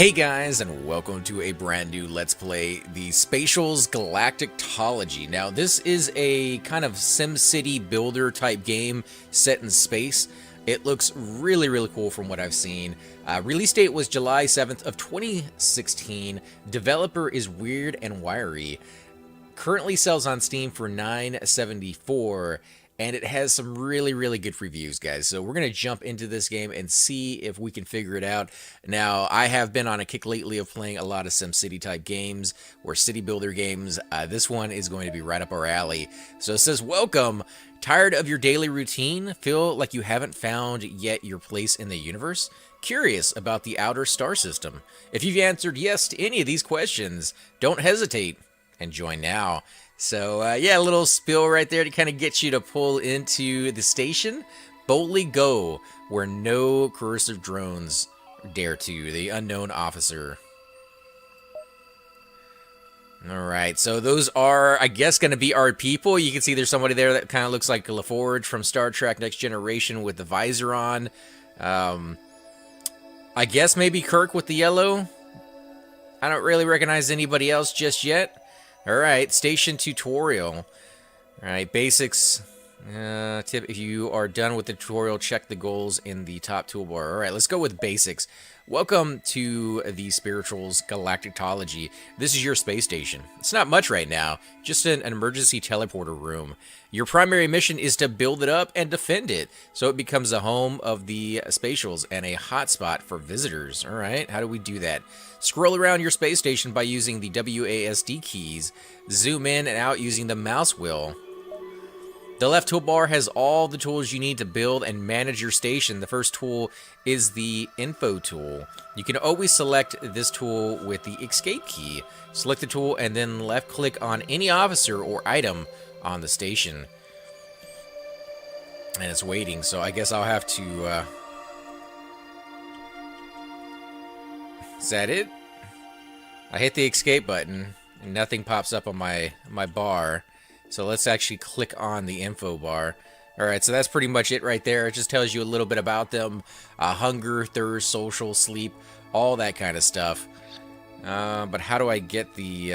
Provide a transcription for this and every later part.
Hey guys, and welcome to a brand new Let's Play, the Spatials Galactology. Now, this is a kind of SimCity builder type game set in space. It looks really cool from what I've seen. Release date was July 7th of 2016. Developer is Weird and Wiry. Currently sells on Steam for $9.74. And it has some really good reviews, guys. So we're going to jump into this game and see if we can figure it out. Now, I have been on a kick lately of playing a lot of SimCity type games or city builder games. This one is going to be right up our alley. So it says, welcome. Tired of your daily routine? Feel like you haven't found yet your place in the universe? Curious about the outer star system? If you've answered yes to any of these questions, don't hesitate and join now. So, yeah, a little spill right there to kind of get you to pull into the station. Boldly go where no coercive drones dare to. The unknown officer. Alright, so those are, I guess, going to be our people. You can see there's somebody there that kind of looks like LaForge from Star Trek Next Generation with the visor on. I guess maybe Kirk with the yellow. I don't really recognize anybody else just yet. Alright, station tutorial. Alright, basics. Tip, if you are done with the tutorial, check the goals in the top toolbar. Alright, let's go with basics. Welcome to the Spatials Galactology. This is your space station. It's not much right now, just an emergency teleporter room. Your primary mission is to build it up and defend it, so it becomes a home of the Spatials and a hotspot for visitors. Alright, how do we do that? Scroll around your space station by using the WASD keys. Zoom in and out using the mouse wheel. The left toolbar has all the tools you need to build and manage your station. The first tool is the info tool. You can always select this tool with the escape key. Select the tool and then left click on any officer or item on the station. And it's waiting, so I guess I'll have to... Is that it? I hit the escape button and nothing pops up on my bar. So let's actually click on the info bar. Alright, so that's pretty much it right there. It just tells you a little bit about them. Hunger, thirst, social, sleep, all that kind of stuff. But how do I get the...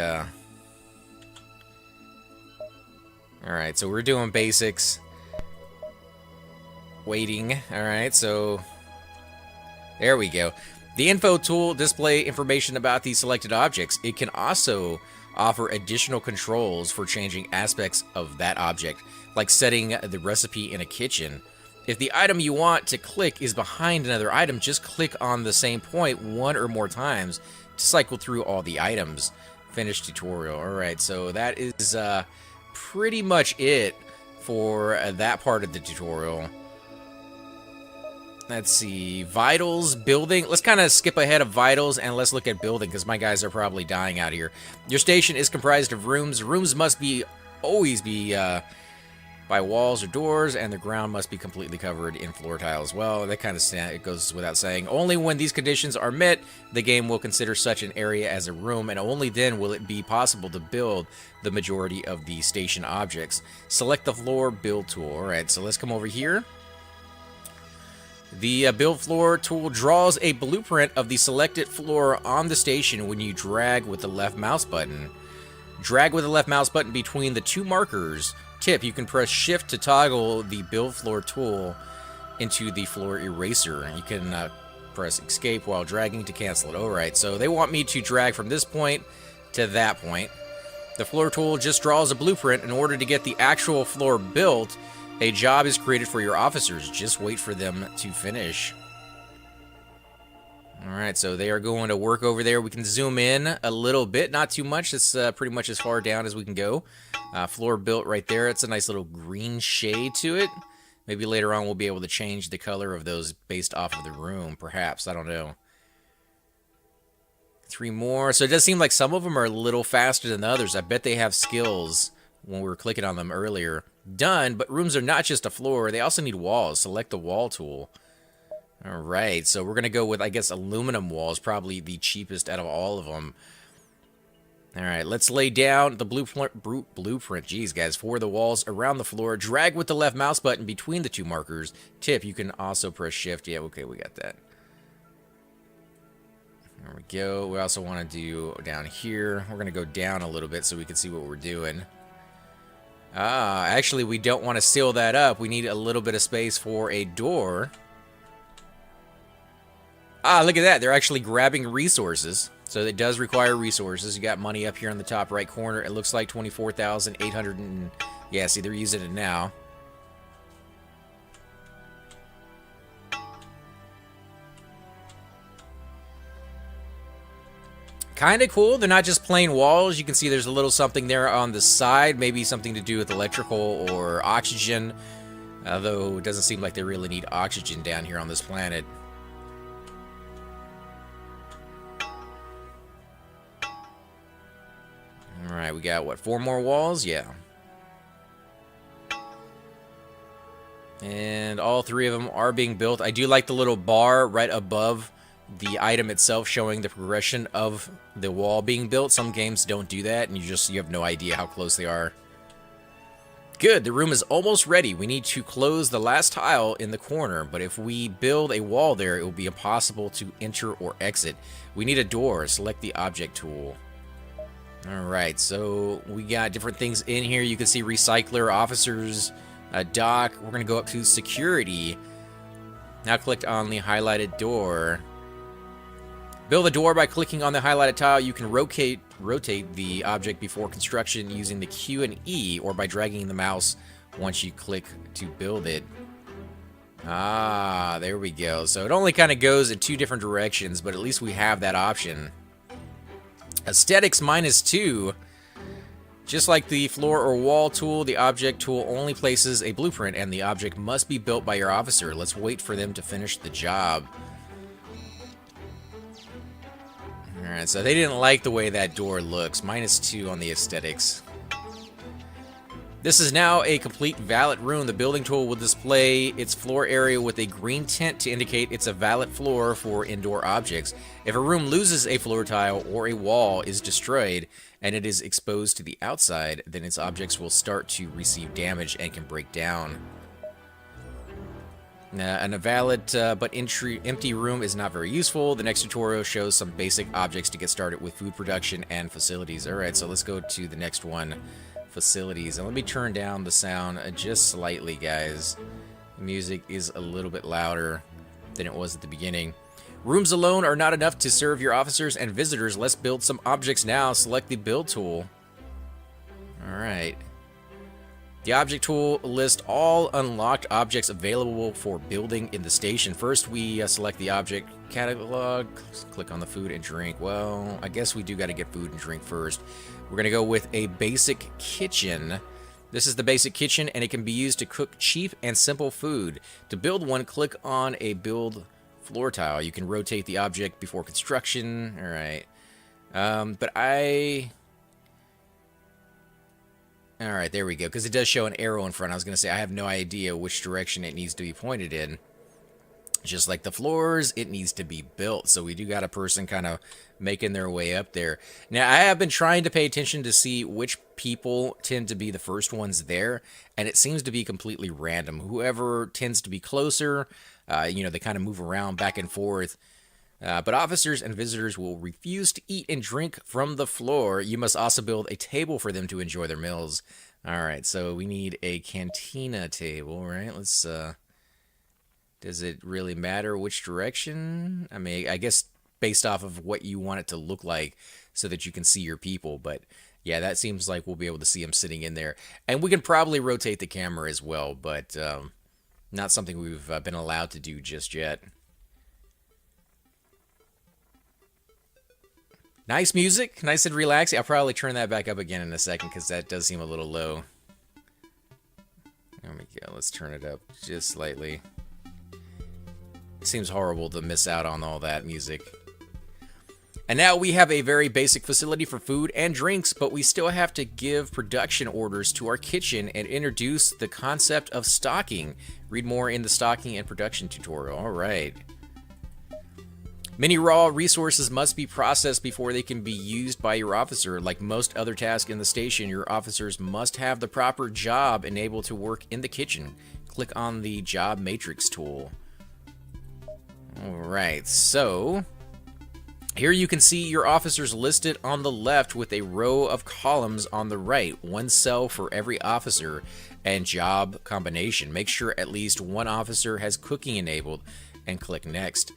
Alright, so we're doing basics. Waiting. Alright, so... There we go. The info tool displays information about the selected objects. It can also offer additional controls for changing aspects of that object, like setting the recipe in a kitchen. If the item you want to click is behind another item, just click on the same point one or more times to cycle through all the items. Finish tutorial. Alright, so that is pretty much it for that part of the tutorial. Let's see, vitals, building. Let's kind of skip ahead of vitals and let's look at building because my guys are probably dying out here. Your station is comprised of rooms. Rooms must always be by walls or doors, and the ground must be completely covered in floor tile as well. That kind of it goes without saying. Only when these conditions are met, the game will consider such an area as a room, and only then will it be possible to build the majority of the station objects. Select the floor build tool. All right, so let's come over here. The build floor tool draws a blueprint of the selected floor on the station when you drag with the left mouse button. Drag with the left mouse button between the two markers. Tip, you can press shift to toggle the build floor tool into the floor eraser. You can press escape while dragging to cancel it. Alright, so they want me to drag from this point to that point. The floor tool just draws a blueprint. In order to get the actual floor built, a job is created for your officers. Just wait for them to finish. Alright, so they are going to work over there. We can zoom in a little bit. Not too much. It's pretty much as far down as we can go. Floor built right there. It's a nice little green shade to it. Maybe later on we'll be able to change the color of those based off of the room, perhaps. I don't know. 3 more. So it does seem like some of them are a little faster than others. I bet they have skills when we were clicking on them earlier. Done, but rooms are not just a floor. They also need walls. Select the wall tool. Alright, so we're going to go with, I guess, aluminum walls. Probably the cheapest out of all of them. Alright, let's lay down the blueprint. Jeez, guys, for the walls around the floor. Drag with the left mouse button between the two markers. Tip, you can also press shift. Yeah, okay, we got that. There we go. We also want to do down here. We're going to go down a little bit so we can see what we're doing. Actually, we don't want to seal that up. We need a little bit of space for a door. Look at that. They're actually grabbing resources. So it does require resources. You got money up here in the top right corner. It looks like 24,800 and... Yeah, see, they're using it now. Kind of cool. They're not just plain walls. You can see there's a little something there on the side. Maybe something to do with electrical or oxygen. Although it doesn't seem like they really need oxygen down here on this planet. Alright, we got, what, 4 more walls? Yeah. And all 3 of them are being built. I do like the little bar right above the item itself showing the progression of the wall being built. Some games don't do that, and you have no idea how close they are. Good, the room is almost ready. We need to close the last tile in the corner, but if we build a wall there, it will be impossible to enter or exit. We need a door. Select the object tool. Alright, so we got different things in here. You can see recycler, officers, dock. We're going to go up to security. Now click on the highlighted door. Build a door by clicking on the highlighted tile. You can rotate the object before construction using the Q and E, or by dragging the mouse once you click to build it. There we go. So it only kind of goes in 2 different directions, but at least we have that option. Aesthetics -2. Just like the floor or wall tool, the object tool only places a blueprint, and the object must be built by your officer. Let's wait for them to finish the job. Alright, so they didn't like the way that door looks. -2 on the aesthetics. This is now a complete valid room. The building tool will display its floor area with a green tint to indicate it's a valid floor for indoor objects. If a room loses a floor tile or a wall is destroyed and it is exposed to the outside, then its objects will start to receive damage and can break down. An invalid but empty room is not very useful. The next tutorial shows some basic objects to get started with food production and facilities. Alright, so let's go to the next one. Facilities. And let me turn down the sound just slightly, guys. The music is a little bit louder than it was at the beginning. Rooms alone are not enough to serve your officers and visitors. Let's build some objects now. Select the build tool. Alright. The object tool lists all unlocked objects available for building in the station. First, we select the object catalog. Click on the food and drink. Well, I guess we do got to get food and drink first. We're going to go with a basic kitchen. This is the basic kitchen, and it can be used to cook cheap and simple food. To build one, click on a build floor tile. You can rotate the object before construction. Alright. Alright, there we go. Because it does show an arrow in front. I was going to say, I have no idea which direction it needs to be pointed in. Just like the floors, it needs to be built. So we do got a person kind of making their way up there. Now, I have been trying to pay attention to see which people tend to be the first ones there. And it seems to be completely random. Whoever tends to be closer, they kind of move around back and forth. But officers and visitors will refuse to eat and drink from the floor. You must also build a table for them to enjoy their meals. Alright, so we need a cantina table, right? Let's, does it really matter which direction? I mean, I guess based off of what you want it to look like so that you can see your people. But yeah, that seems like we'll be able to see them sitting in there. And we can probably rotate the camera as well, but not something we've been allowed to do just yet. Nice music, nice and relaxing. I'll probably turn that back up again in a second because that does seem a little low. There we go. Let's turn it up just slightly. It seems horrible to miss out on all that music. And now we have a very basic facility for food and drinks, but we still have to give production orders to our kitchen and introduce the concept of stocking. Read more in the stocking and production tutorial. All right. Many raw resources must be processed before they can be used by your officer. Like most other tasks in the station, your officers must have the proper job enabled to work in the kitchen. Click on the job matrix tool. Alright, so Here you can see your officers listed on the left with a row of columns on the right, one cell for every officer and job combination. Make sure at least one officer has cooking enabled and click next.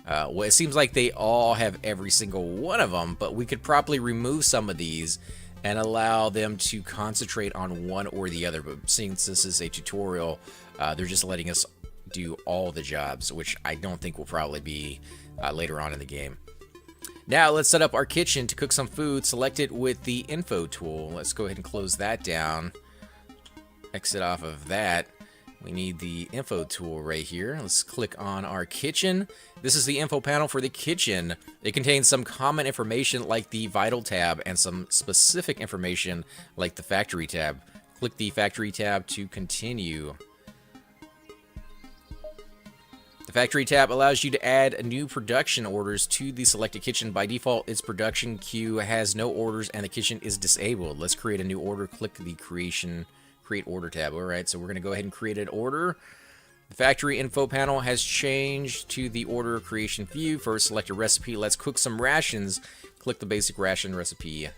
Well, it seems like they all have every single one of them, but we could probably remove some of these and allow them to concentrate on one or the other. But since this is a tutorial, they're just letting us do all the jobs, which I don't think will probably be later on in the game. Now let's set up our kitchen to cook some food. Select it with the info tool. Let's go ahead and close that down. Exit off of that. We need the info tool right here. Let's click on our kitchen. This is the info panel for the kitchen. It contains some common information like the vital tab and some specific information like the factory tab. Click the factory tab to continue. The factory tab allows you to add new production orders to the selected kitchen. By default, its production queue has no orders and the kitchen is disabled. Let's create a new order. Click the create order tab. All right, so we're going to go ahead and create an order. The factory info panel has changed to the order creation view. First, select a recipe. Let's cook some rations. Click the basic ration recipe.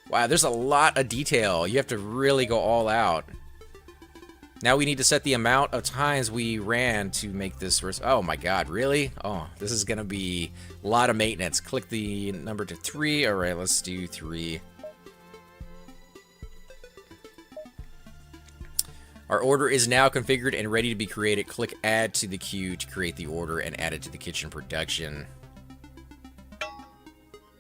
Wow, there's a lot of detail. You have to really go all out. Now we need to set the amount of times we ran to make this. Oh my god, really? Oh, this is going to be a lot of maintenance. Click the number to 3. All right, let's do 3. Our order is now configured and ready to be created. Click add to the queue to create the order and add it to the kitchen production.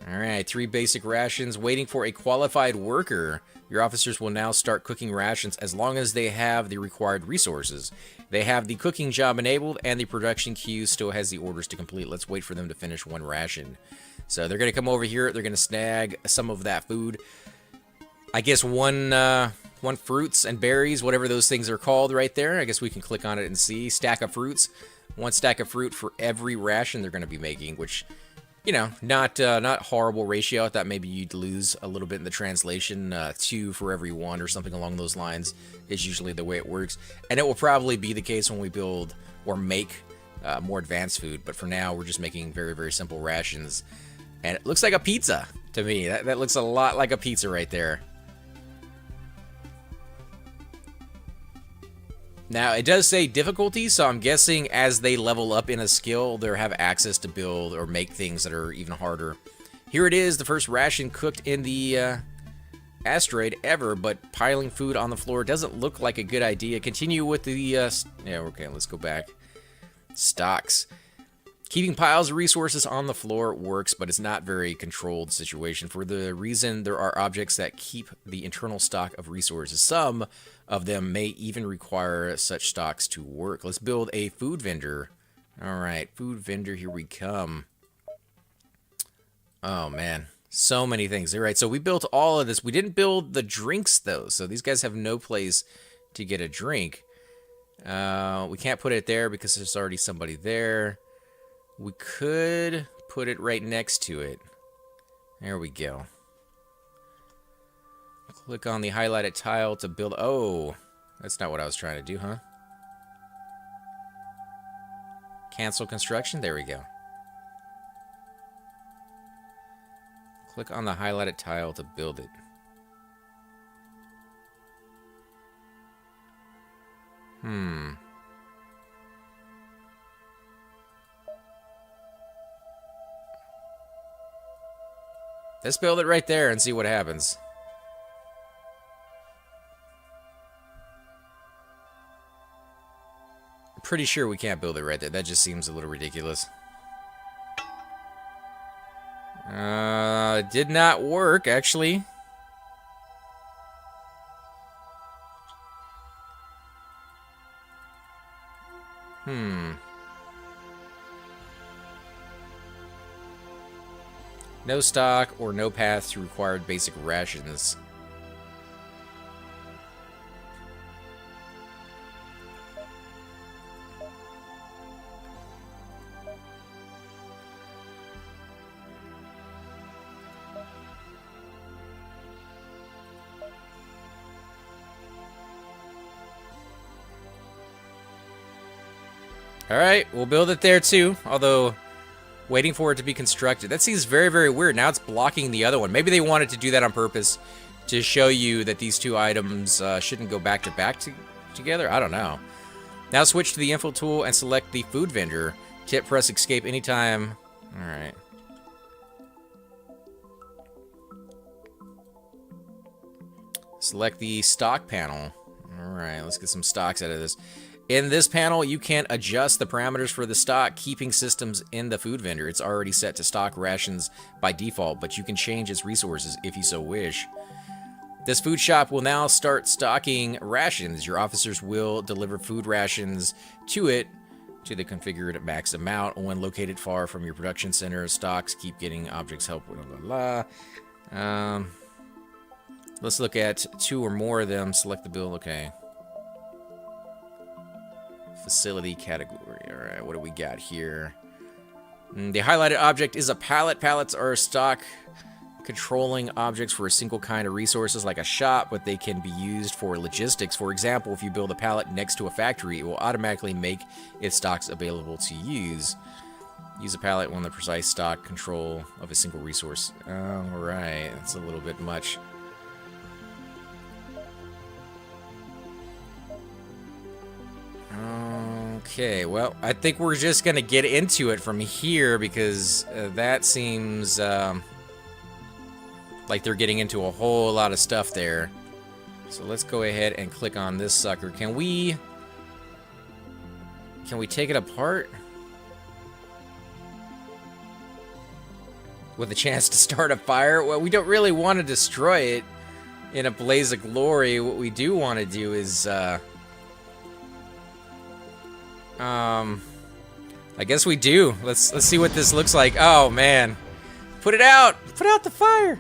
All right, 3 basic rations. Waiting for a qualified worker. Your officers will now start cooking rations as long as they have the required resources. They have the cooking job enabled and the production queue still has the orders to complete. Let's wait for them to finish 1 ration. So they're going to come over here. They're going to snag some of that food. I guess one fruits and berries, whatever those things are called right there. I guess we can click on it and see. Stack of fruits. 1 stack of fruit for every ration they're going to be making, which, you know, not horrible ratio. I thought maybe you'd lose a little bit in the translation. 2 for every 1 or something along those lines is usually the way it works. And it will probably be the case when we build or make more advanced food. But for now, we're just making very, very simple rations. And it looks like a pizza to me. That looks a lot like a pizza right there. Now, it does say difficulty, so I'm guessing as they level up in a skill, they'll have access to build or make things that are even harder. Here it is, the first ration cooked in the asteroid ever, but piling food on the floor doesn't look like a good idea. Continue with the, yeah, okay, let's go back. Stocks. Keeping piles of resources on the floor works, but it's not very controlled situation for the reason there are objects that keep the internal stock of resources. Some of them may even require such stocks to work. Let's build a food vendor. All right, food vendor, here we come. Oh, man. So many things. All right, so we built all of this. We didn't build the drinks, though, so these guys have no place to get a drink. We can't put it there because there's already somebody there. We could put it right next to it. There we go. Click on the highlighted tile to build. Oh, that's not what I was trying to do, huh? Cancel construction. There we go. Click on the highlighted tile to build it. Let's build it right there and see what happens. I'm pretty sure we can't build it right there. That just seems a little ridiculous. It did not work, actually. No stock or no path to required basic rations. Alright, we'll build it there too, although Waiting for it to be constructed. That seems very, very weird. Now it's blocking the other one. Maybe they wanted to do that on purpose to show you that these two items shouldn't go back to back together. I don't know. Now switch to the info tool and select the food vendor. Tip, press escape anytime. Alright. Select the stock panel. Alright, let's get some stocks out of this. In this panel, you can adjust the parameters for the stock keeping systems in the food vendor. It's already set to stock rations by default, but you can change its resources if you so wish. This food shop will now start stocking rations. Your officers will deliver food rations to it to the configured max amount. When located far from your production center, stocks keep getting objects help. Blah, blah, blah. Let's look at 2 or more of them. Select the build. Okay. Facility category. All right, what do we got here? The highlighted object is a pallet. Pallets are stock controlling objects for a single kind of resources like a shop, but they can be used for logistics. For example, if you build a pallet next to a factory, it will automatically make its stocks available to use. Use a pallet when the precise stock control of a single resource. All right, that's a little bit much. Okay, well, I think we're just gonna get into it from here because that seems like they're getting into a whole lot of stuff there. So let's go ahead and click on this sucker. Can we take it apart? With a chance to start a fire? Well, we don't really want to destroy it in a blaze of glory. What we do want to do is I guess we do. Let's see what this looks like. Oh man. Put it out! Put out the fire!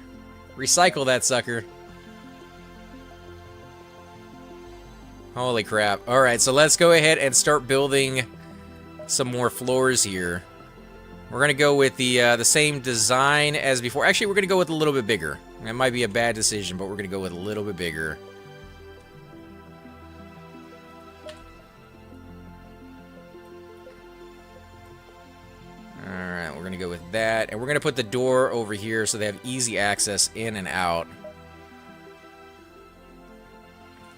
Recycle that sucker. Holy crap. Alright, so let's go ahead and start building some more floors here. We're gonna go with the same design as before. Actually, we're gonna go with a little bit bigger. That might be a bad decision, but we're gonna go with a little bit bigger. Alright, we're gonna go with that. And we're gonna put the door over here so they have easy access in and out.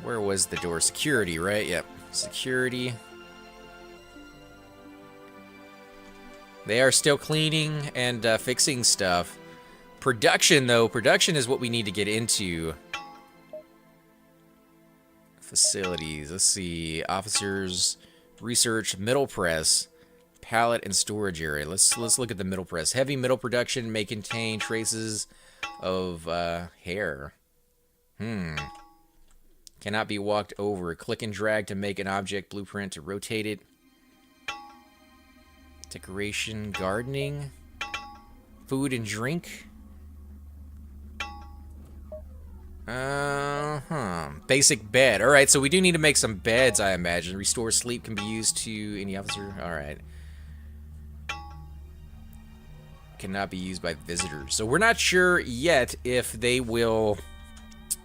Where was the door? Security, right? Yep. Security. They are still cleaning and fixing stuff. Production, though. Production is what we need to get into. Facilities. Let's see. Officers. Research. Middle press. Pallet and storage area. Let's look at the middle press. Heavy middle production may contain traces of hair. Cannot be walked over. Click and drag to make an object blueprint to rotate it. Decoration, gardening, food and drink. Basic bed. All right, so we do need to make some beds, I imagine. Restore sleep can be used to any officer. All right. Cannot be used by visitors. So we're not sure yet if they will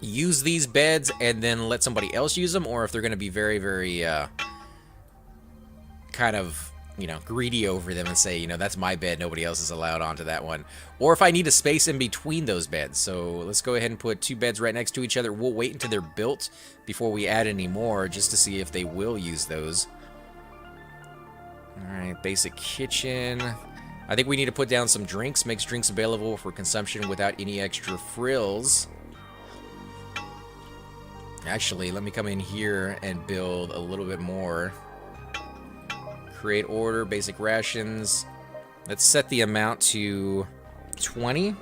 use these beds and then let somebody else use them, or if they're going to be very, very kind of, you know, greedy over them and say, you know, that's my bed, nobody else is allowed onto that one. Or if I need a space in between those beds. So let's go ahead and put 2 beds right next to each other. We'll wait until they're built before we add any more, just to see if they will use those. Alright, basic kitchen. I think we need to put down some drinks. Makes drinks available for consumption without any extra frills. Actually, let me come in here and build a little bit more. Create order, basic rations. Let's set the amount to 20.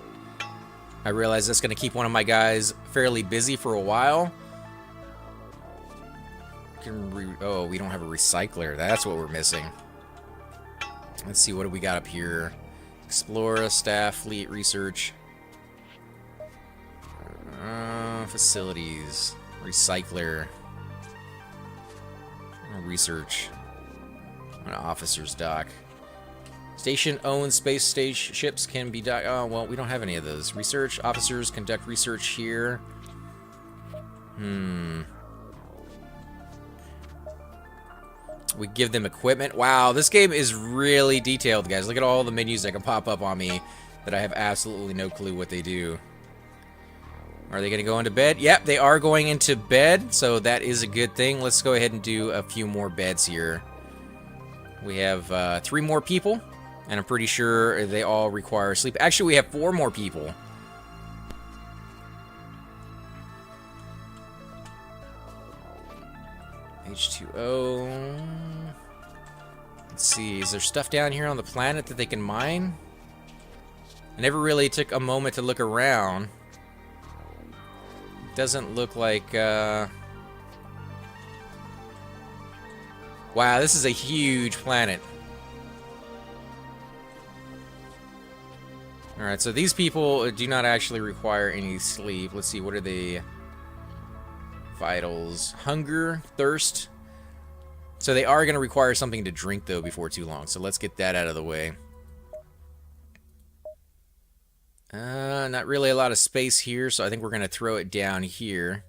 I realize that's going to keep one of my guys fairly busy for a while. Oh, we don't have a recycler. That's what we're missing. Let's see, what do we got up here? Explorer, staff, fleet, research. Facilities. Recycler. Research. An officer's dock. Station-owned space ships can be docked. Oh, well, we don't have any of those. Research. Officers conduct research here. We give them equipment. Wow, this game is really detailed, guys. Look at all the menus that can pop up on me that I have absolutely no clue what they do. Are they going to go into bed? Yep, they are going into bed, so that is a good thing. Let's go ahead and do a few more beds here. We have 3 more people, and I'm pretty sure they all require sleep. Actually, we have 4 more people. H2O. Let's see, is there stuff down here on the planet that they can mine? I never really took a moment to look around. Doesn't look like, Wow, this is a huge planet. Alright, so these people do not actually require any sleep. Let's see, what are they? Vitals. Hunger, thirst. So they are going to require something to drink, though, before too long. So let's get that out of the way. Not really a lot of space here, so I think we're going to throw it down here.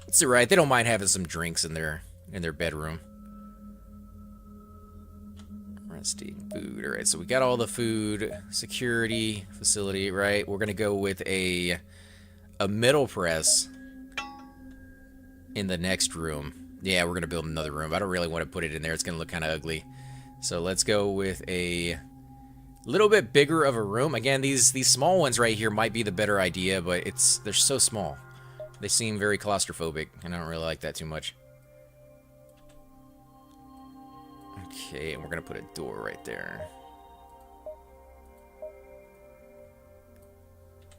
It's alright, they don't mind having some drinks in their bedroom. Resting food. Alright, so we got all the food, security, facility, right? We're going to go with a middle press in the next room. Yeah, we're going to build another room. I don't really want to put it in there. It's going to look kind of ugly. So let's go with a little bit bigger of a room. Again, these small ones right here might be the better idea, but they're so small. They seem very claustrophobic, and I don't really like that too much. Okay, and we're going to put a door right there.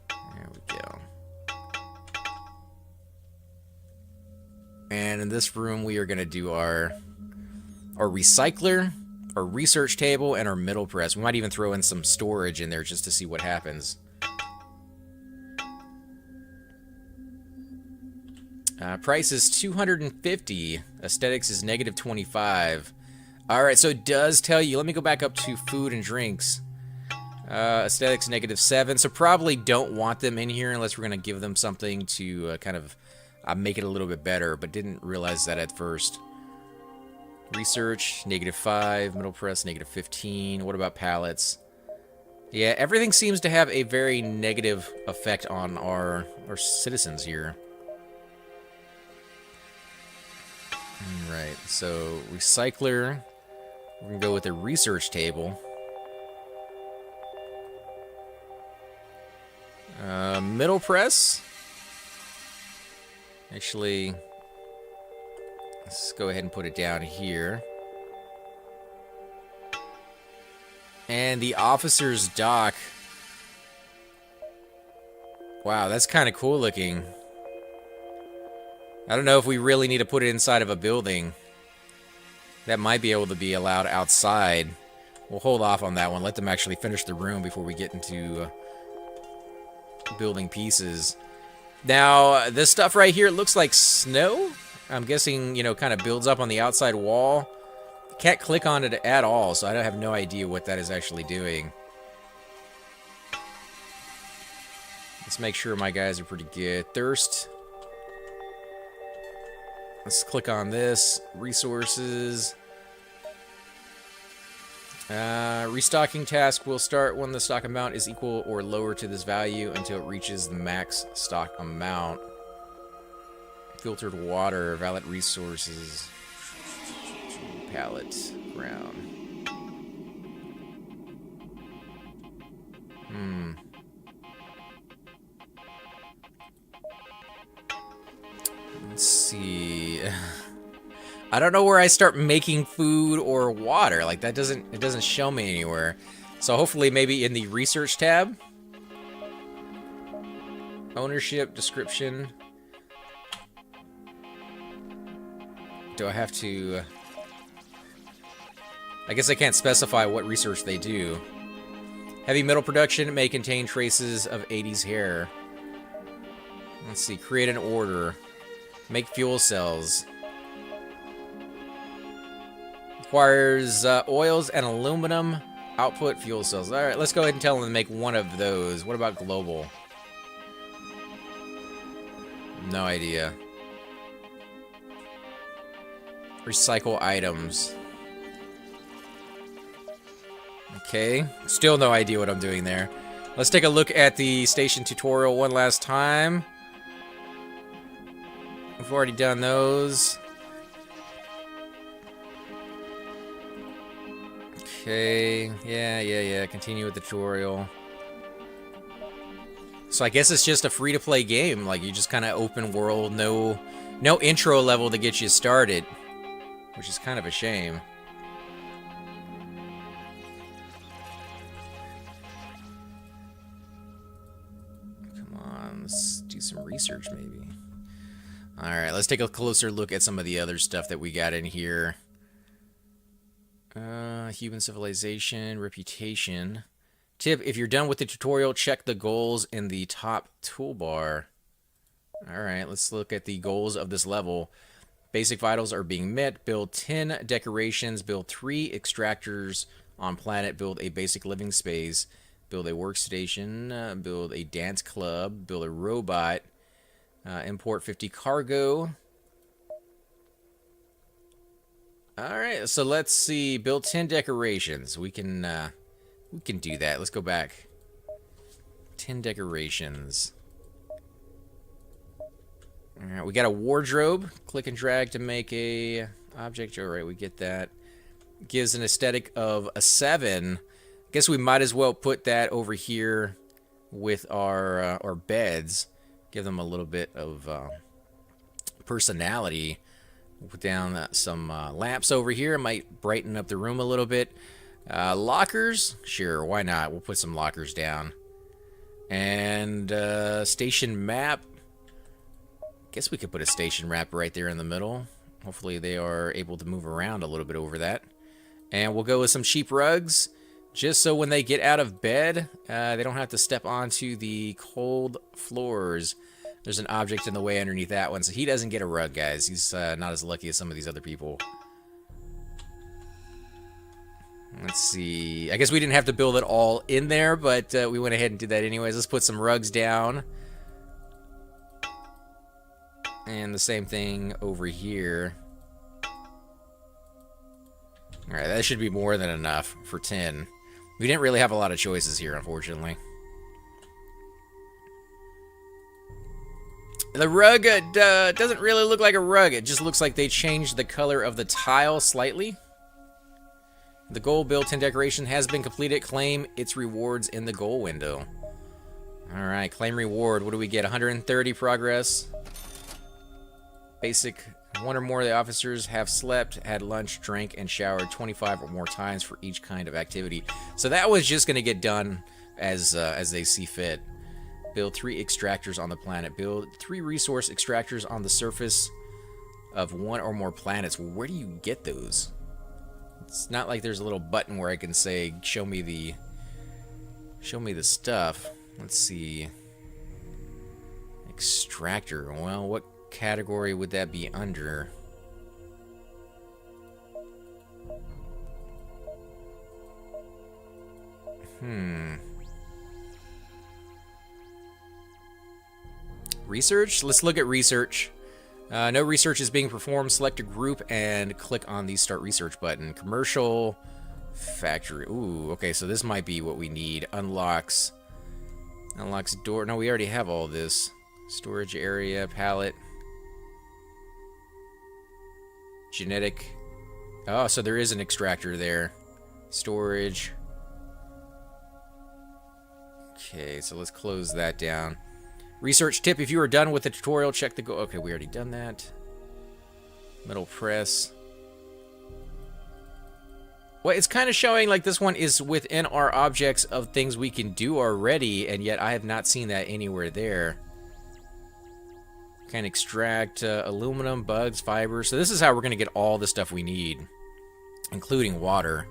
There we go. And in this room, we are going to do our recycler, our research table, and our middle press. We might even throw in some storage in there just to see what happens. Price is $250. Aesthetics is -25. Alright, so it does tell you. Let me go back up to food and drinks. Aesthetics -7. So probably don't want them in here unless we're going to give them something to kind of make it a little bit better, but didn't realize that at first. Research, -5. Middle press, -15. What about pallets? Yeah, everything seems to have a very negative effect on our citizens here. Right, so recycler. We're going to go with a research table. Middle press. Actually, let's go ahead and put it down here. And the officer's dock. Wow, that's kind of cool looking. I don't know if we really need to put it inside of a building. That might be able to be allowed outside. We'll hold off on that one. Let them actually finish the room before we get into building pieces. Now, this stuff right here looks like snow. I'm guessing, you know, kind of builds up on the outside wall. Can't click on it at all, so I have no idea what that is actually doing. Let's make sure my guys are pretty good. Thirst. Let's click on this. Resources. Restocking task will start when the stock amount is equal or lower to this value until it reaches the max stock amount. Filtered water, valid resources, pallet, ground. Let's see. I don't know where I start making food or water. Like it doesn't show me anywhere. So hopefully maybe in the research tab. Ownership, description. Do I have to... I guess I can't specify what research they do. Heavy metal production may contain traces of 80s hair. Let's see, create an order. Make fuel cells. Requires oils and aluminum. Output fuel cells. Alright, let's go ahead and tell them to make one of those. What about global? No idea. Recycle items. Okay, still no idea what I'm doing there. Let's take a look at the station tutorial one last time. We've already done those. Okay, yeah. Continue with the tutorial. So I guess it's just a free-to-play game. Like, you just kind of open world, no intro level to get you started, which is kind of a shame. Come on, let's do some research maybe. All right, let's take a closer look at some of the other stuff that we got in here. Human civilization, reputation. Tip, if you're done with the tutorial, check the goals in the top toolbar. Alright, let's look at the goals of this level. Basic vitals are being met. Build 10 decorations. Build 3 extractors on planet. Build a basic living space. Build a workstation. Build a dance club. Build a robot. Import 50 cargo. Alright, so let's see. Build 10 decorations. We can do that. Let's go back. 10 decorations. Alright, we got a wardrobe. Click and drag to make a object. Alright, we get that. Gives an aesthetic of a 7. Guess we might as well put that over here with our beds. Give them a little bit of personality. We'll put down some lamps over here. It might brighten up the room a little bit. Lockers? Sure, why not? We'll put some lockers down. And station map. Guess we could put a station map right there in the middle. Hopefully they are able to move around a little bit over that. And we'll go with some cheap rugs. Just so when they get out of bed, they don't have to step onto the cold floors. There's an object in the way underneath that one, so he doesn't get a rug, guys. He's not as lucky as some of these other people. Let's see. I guess we didn't have to build it all in there, but we went ahead and did that anyways. Let's put some rugs down. And the same thing over here. Alright, that should be more than enough for 10. We didn't really have a lot of choices here, unfortunately. The rug doesn't really look like a rug. It just looks like they changed the color of the tile slightly. The goal build 10 decoration has been completed. Claim its rewards in the goal window. Alright, claim reward. What do we get? 130 progress. Basic. 1 or more of the officers have slept, had lunch, drank, and showered 25 or more times for each kind of activity. So that was just going to get done as they see fit. Build 3 extractors on the planet. Build 3 resource extractors on the surface of 1 or more planets. Well, where do you get those? It's not like there's a little button where I can say, show me the stuff. Let's see. Extractor. Well, what category would that be under? Research? Let's look at research. No research is being performed. Select a group and click on the Start Research button. Commercial factory. Ooh, okay, so this might be what we need. Unlocks door. No, we already have all this. Storage area, pallet. Genetic. Oh, so there is an extractor there. Storage. Okay, so let's close that down. Research tip, if you are done with the tutorial, check the go. Okay, we already done that. Metal press. Well, it's kind of showing like this one is within our objects of things we can do already, and yet I have not seen that anywhere there. Can extract aluminum, bugs, fiber. So this is how we're going to get all the stuff we need, including water.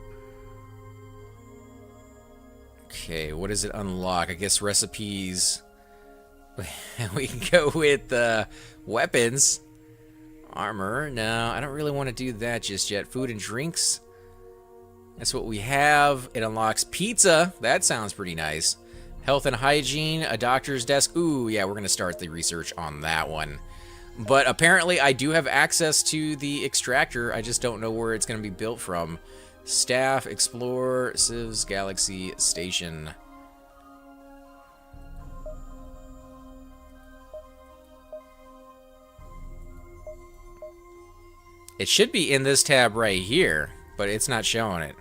Okay, what does it unlock? I guess recipes. We can go with weapons. Armor. No, I don't really want to do that just yet. Food and drinks. That's what we have. It unlocks pizza. That sounds pretty nice. Health and hygiene. A doctor's desk. Ooh, yeah, we're going to start the research on that one. But apparently I do have access to the extractor. I just don't know where it's going to be built from. Staff, Explore, Civs, Galaxy Station. It should be in this tab right here, but it's not showing it.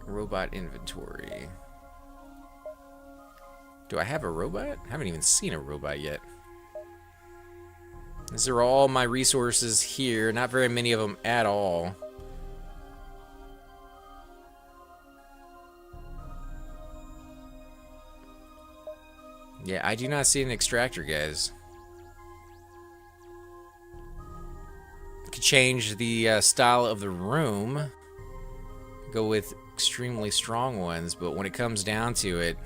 Robot inventory. Do I have a robot? I haven't even seen a robot yet. These are all my resources here. Not very many of them at all. Yeah, I do not see an extractor, guys. I could change the style of the room. Go with extremely strong ones, but when it comes down to it...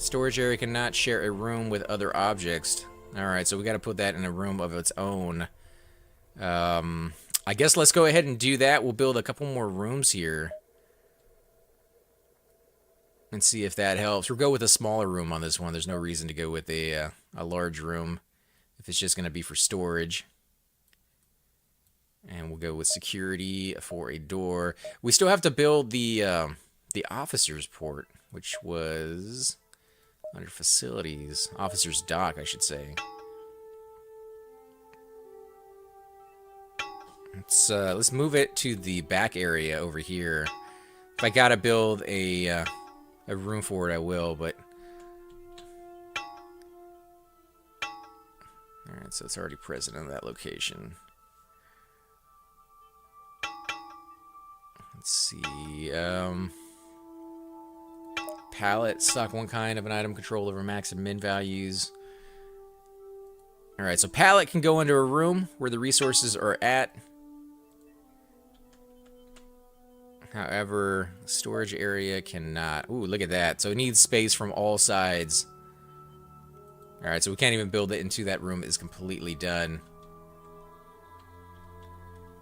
Storage area cannot share a room with other objects. Alright, so we got to put that in a room of its own. I guess let's go ahead and do that. We'll build a couple more rooms here. And see if that helps. We'll go with a smaller room on this one. There's no reason to go with a large room if it's just going to be for storage. And we'll go with security for a door. We still have to build the officer's port, which was... under facilities, officer's dock, I should say. Let's move it to the back area over here. If I gotta build a room for it, I will. But all right, so it's already present in that location. Let's see. Palette, stock one kind of an item, control over max and min values. Alright, so palette can go into a room where the resources are at. However, storage area cannot. Ooh, look at that. So it needs space from all sides. Alright, so we can't even build it into that room. It's completely done.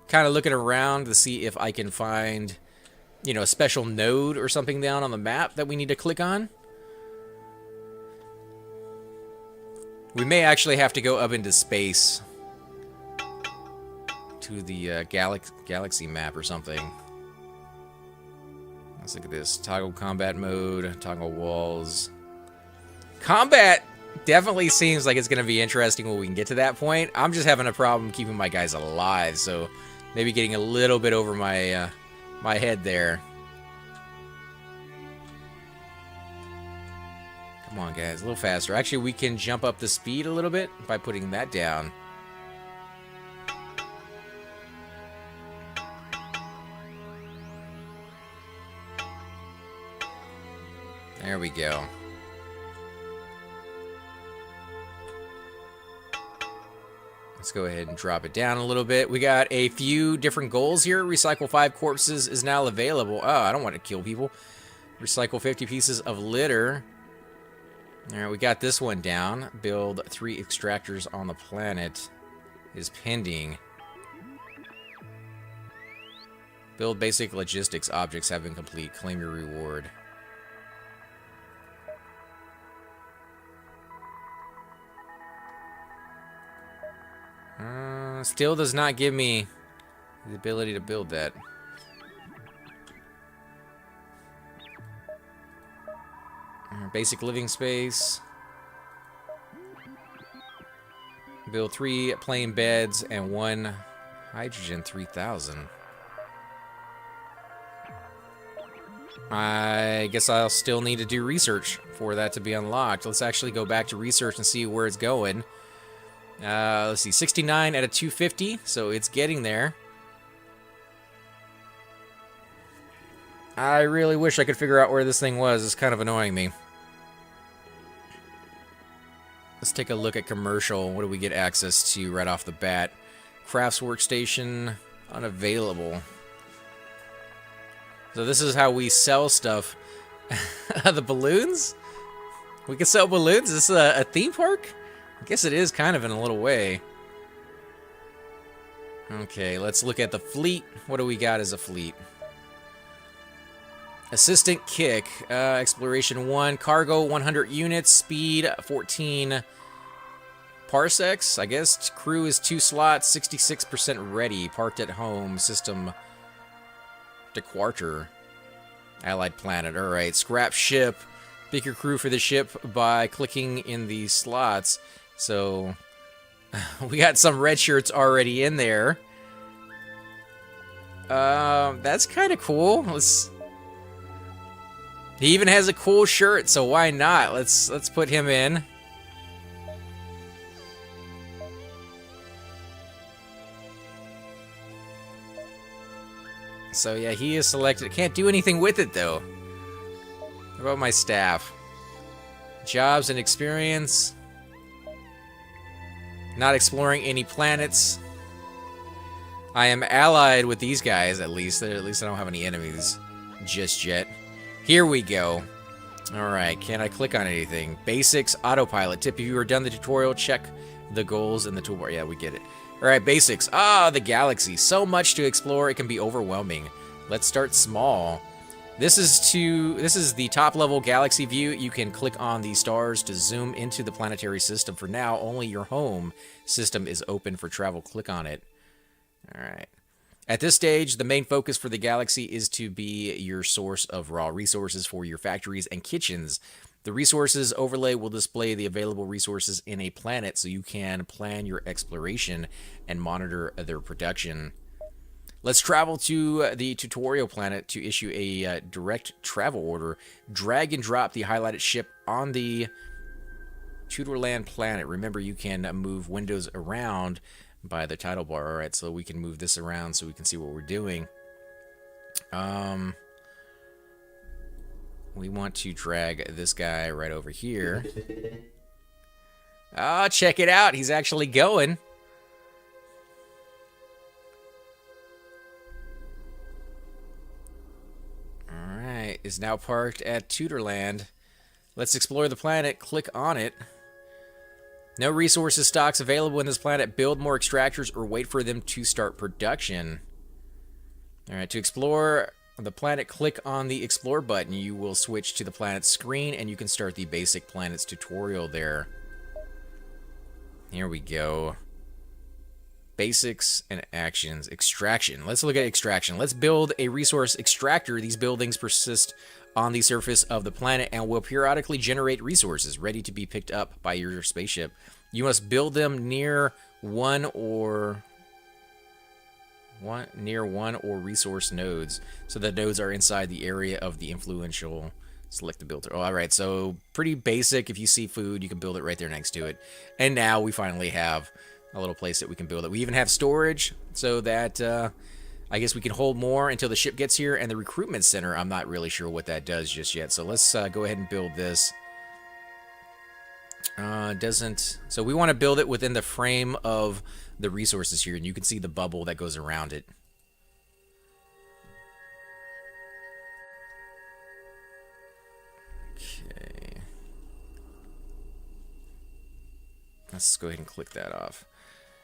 Kind of looking around to see if I can find... you know, a special node or something down on the map that we need to click on. We may actually have to go up into space to the galaxy map or something. Let's look at this. Toggle combat mode, toggle walls. Combat definitely seems like it's going to be interesting when we can get to that point. I'm just having a problem keeping my guys alive, so maybe getting a little bit over my... my head there. Come on, guys, a little faster. Actually, we can jump up the speed a little bit by putting that down. There we go. Let's go ahead and drop it down a little bit. We got a few different goals here. Recycle 5 corpses is now available. Oh, I don't want to kill people. Recycle 50 pieces of litter. Alright, we got this one down. Build 3 extractors on the planet is pending. Build basic logistics objects have been complete. Claim your reward. Still does not give me the ability to build that. Basic living space. Build 3 plain beds and 1 hydrogen 3000. I guess I'll still need to do research for that to be unlocked. Let's actually go back to research and see where it's going. Let's see, 69 out of 250, so it's getting there. I really wish I could figure out where this thing was. It's kind of annoying me. Let's take a look at commercial. What do we get access to right off the bat? Crafts workstation, unavailable. So this is how we sell stuff. The balloons? We can sell balloons? Is this a theme park? I guess it is kind of in a little way. Okay, let's look at the fleet. What do we got as a fleet? Assistant Kick, Exploration 1, Cargo 100 units, Speed 14 parsecs. I guess crew is 2 slots, 66% ready, parked at home, system de quarter, allied planet. Alright, scrap ship. Pick your crew for the ship by clicking in the slots. So, we got some red shirts already in there. That's kind of cool. He even has a cool shirt, so why not? Let's put him in. So yeah, he is selected. Can't do anything with it though. What about my staff? Jobs and experience. Not exploring any planets. I am allied with these guys at least. At least I don't have any enemies just yet. Here we go. Alright, can I click on anything? Basics, autopilot. Tip, if you are done the tutorial, check the goals in the toolbar. Yeah, we get it. Alright, basics. Ah, the galaxy. So much to explore, it can be overwhelming. Let's start small. This is the top level galaxy view. You can click on the stars to zoom into the planetary system. For now, only your home system is open for travel. Click on it. Alright. At this stage, the main focus for the galaxy is to be your source of raw resources for your factories and kitchens. The resources overlay will display the available resources in a planet so you can plan your exploration and monitor their production. Let's travel to the tutorial planet to issue a direct travel order. Drag and drop the highlighted ship on the Tutorland planet. Remember, you can move windows around by the title bar. Alright, so we can move this around so we can see what we're doing. We want to drag this guy right over here. Ah, check it out. He's actually going. Alright, is now parked at Tutorland. Let's explore the planet. Click on it. No resources stocks available in this planet. Build more extractors or wait for them to start production. Alright, to explore the planet, click on the Explore button. You will switch to the planet's screen and you can start the basic planets tutorial there. Here we go. Basics and actions. Extraction. Let's look at extraction. Let's build a resource extractor. These buildings persist on the surface of the planet and will periodically generate resources ready to be picked up by your spaceship. You must build them near one or resource nodes, so the nodes are inside the area of the influential. Select the builder. Oh, all right, so pretty basic. If you see food, you can build it right there next to it. And now we finally have a little place that we can build it. We even have storage so that I guess we can hold more until the ship gets here. And the recruitment center, I'm not really sure what that does just yet. So let's go ahead and build this. So we want to build it within the frame of the resources here. And you can see the bubble that goes around it. Okay. Let's go ahead and click that off.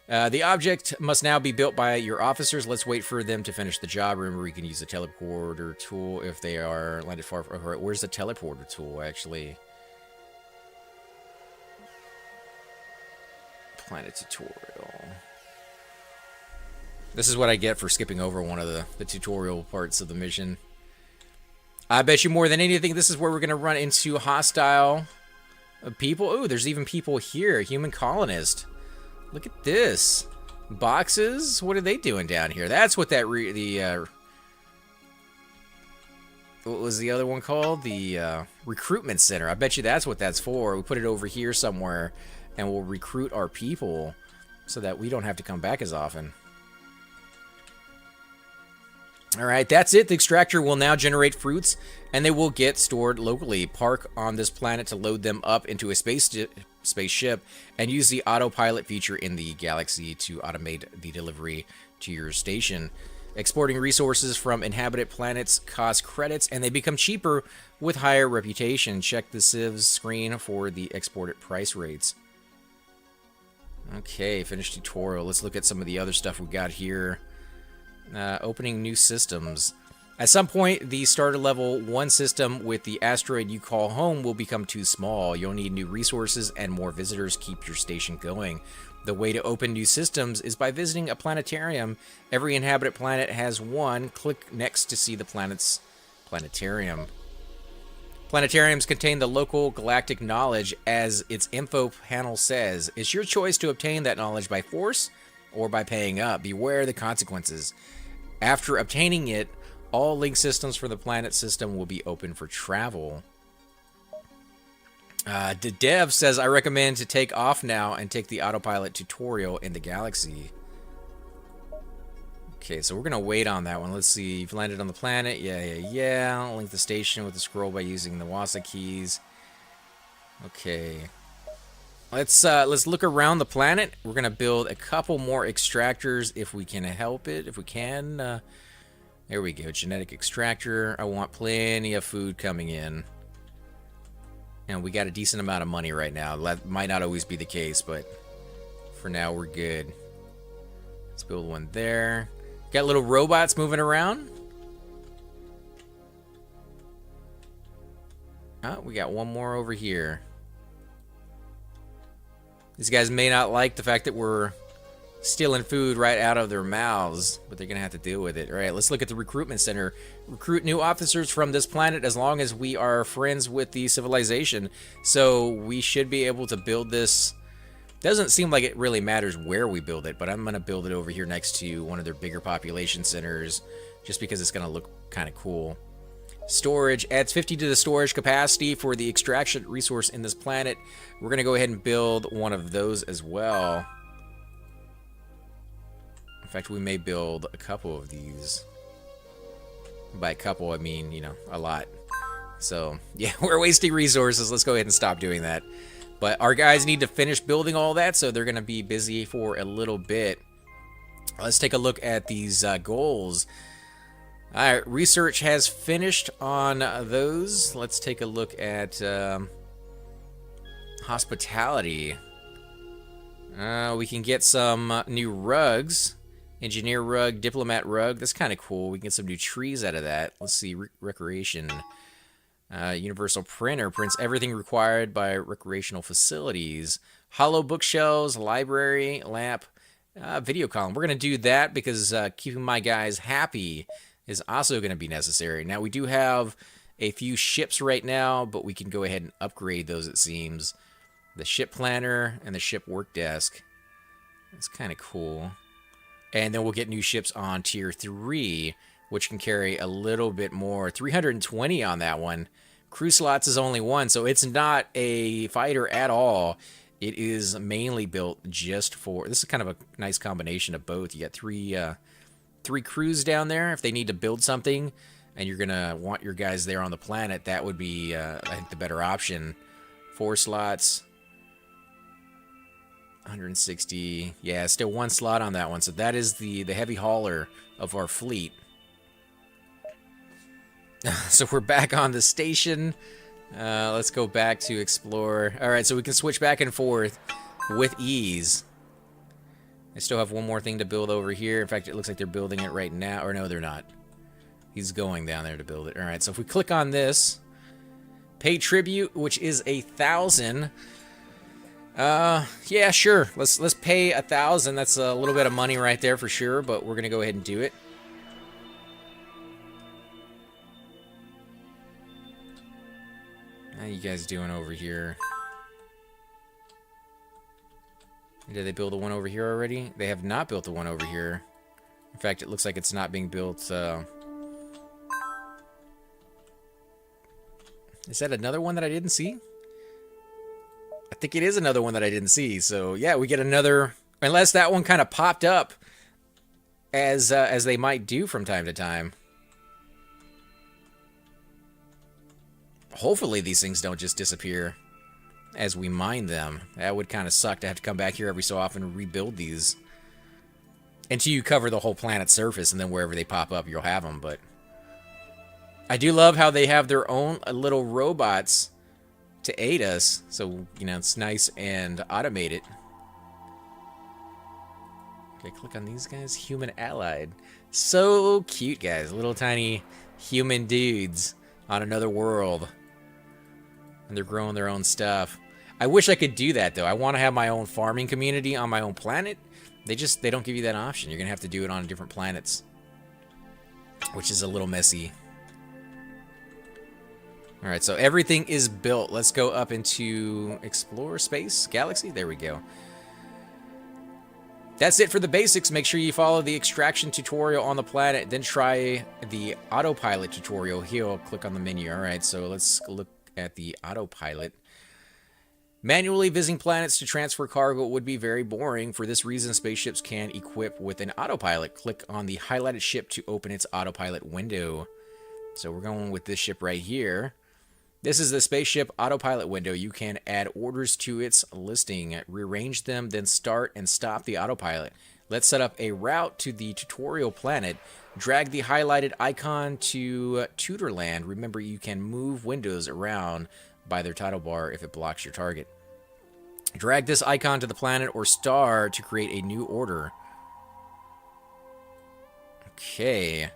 The object must now be built by your officers. Let's wait for them to finish the job. Remember, we can use the teleporter tool if they are landed far. Where's the teleporter tool, actually? Planet tutorial. This is what I get for skipping over one of the tutorial parts of the mission. I bet you more than anything, this is where we're going to run into hostile people. Oh, there's even people here. Human colonist. Look at this. Boxes? What are they doing down here? That's what that what was the other one called? The recruitment center. I bet you that's what that's for. We put it over here somewhere and we'll recruit our people so that we don't have to come back as often. Alright, that's it. The extractor will now generate fruits and they will get stored locally. Park on this planet to load them up into a spaceship and use the autopilot feature in the galaxy to automate the delivery to your station. Exporting resources from inhabited planets costs credits, and they become cheaper with higher reputation. Check the civs screen for the exported price rates. Okay, finished tutorial. Let's look at some of the other stuff we got here. Opening new systems. At some point, the starter level 1 system with the asteroid you call home will become too small. You'll need new resources and more visitors keep your station going. The way to open new systems is by visiting a planetarium. Every inhabited planet has one. Click next to see the planet's planetarium. Planetariums contain the local galactic knowledge, as its info panel says. It's your choice to obtain that knowledge by force or by paying up. Beware the consequences. After obtaining it, all link systems for the planet system will be open for travel. The dev says, I recommend to take off now and take the autopilot tutorial in the galaxy. Okay, so we're going to wait on that one. Let's see. You've landed on the planet. Yeah. I'll link the station with the scroll by using the WASA keys. Okay. Let's look around the planet. We're going to build a couple more extractors if we can help it. If we can. There we go. Genetic extractor. I want plenty of food coming in. And we got a decent amount of money right now. That might not always be the case, but for now we're good. Let's build one there. Got little robots moving around. Oh, we got one more over here. These guys may not like the fact that we're stealing food right out of their mouths, but they're going to have to deal with it. All right, let's look at the recruitment center. Recruit new officers from this planet as long as we are friends with the civilization. So we should be able to build this. Doesn't seem like it really matters where we build it, but I'm going to build it over here next to one of their bigger population centers just because it's going to look kind of cool. Storage adds 50 to the storage capacity for the extraction resource in this planet. We're going to go ahead and build one of those as well. In fact, we may build a couple of these. By a couple, I mean, you know, a lot. So, yeah, we're wasting resources. Let's go ahead and stop doing that. But our guys need to finish building all that, so they're going to be busy for a little bit. Let's take a look at these goals. All right, research has finished on those. Let's take a look at hospitality. We can get some new rugs. Engineer rug, diplomat rug. That's kind of cool. We can get some new trees out of that. Let's see, recreation. Universal printer prints everything required by recreational facilities. Hollow bookshelves, library, lamp, video column. We're going to do that because keeping my guys happy is also going to be necessary. Now, we do have a few ships right now, but we can go ahead and upgrade those, it seems. The ship planner and the ship work desk. That's kind of cool. And then we'll get new ships on tier 3, which can carry a little bit more. 320 on that one. Crew slots is only 1, so it's not a fighter at all. It is mainly built just for... This is kind of a nice combination of both. You got three crews down there. If they need to build something and you're going to want your guys there on the planet, that would be, I think, the better option. 4 slots. 160. Yeah, still 1 slot on that one. So that is the heavy hauler of our fleet. So we're back on the station. Let's go back to explore. All right, so we can switch back and forth with ease. I still have one more thing to build over here. In fact, it looks like they're building it right now. Or no, they're not. He's going down there to build it. All right, so if we click on this, pay tribute, which is 1,000. Yeah, sure. Let's pay 1,000. That's a little bit of money right there for sure, but we're gonna go ahead and do it. How you guys doing over here? Did they build the one over here already? They have not built the one over here. In fact, it looks like it's not being built. Is that another one that I didn't see? I think it is another one that I didn't see. So yeah, we get another, unless that one kind of popped up as they might do from time to time. Hopefully these things don't just disappear as we mine them. That would kind of suck to have to come back here every so often and rebuild these. until you cover the whole planet's surface, and then wherever they pop up, you'll have them. But I do love how they have their own little robots to aid us. So, you know, it's nice and automated. Okay, click on these guys. Human allied. So cute, guys. Little tiny human dudes on another world. And they're growing their own stuff. I wish I could do that, though. I want to have my own farming community on my own planet. They don't give you that option. You're going to have to do it on different planets. Which is a little messy. Alright, so everything is built. Let's go up into Explore Space Galaxy. There we go. That's it for the basics. Make sure you follow the extraction tutorial on the planet. Then try the autopilot tutorial here. Click on the menu. Alright, so let's look at the autopilot. Manually visiting planets to transfer cargo would be very boring. For this reason, spaceships can equip with an autopilot. Click on the highlighted ship to open its autopilot window. So we're going with this ship right here. This is the spaceship autopilot window. You can add orders to its listing, rearrange them, then start and stop the autopilot. Let's set up a route to the tutorial planet. Drag the highlighted icon to Tutorland. Remember, you can move windows around by their title bar if it blocks your target. Drag this icon to the planet or star to create a new order. Okay.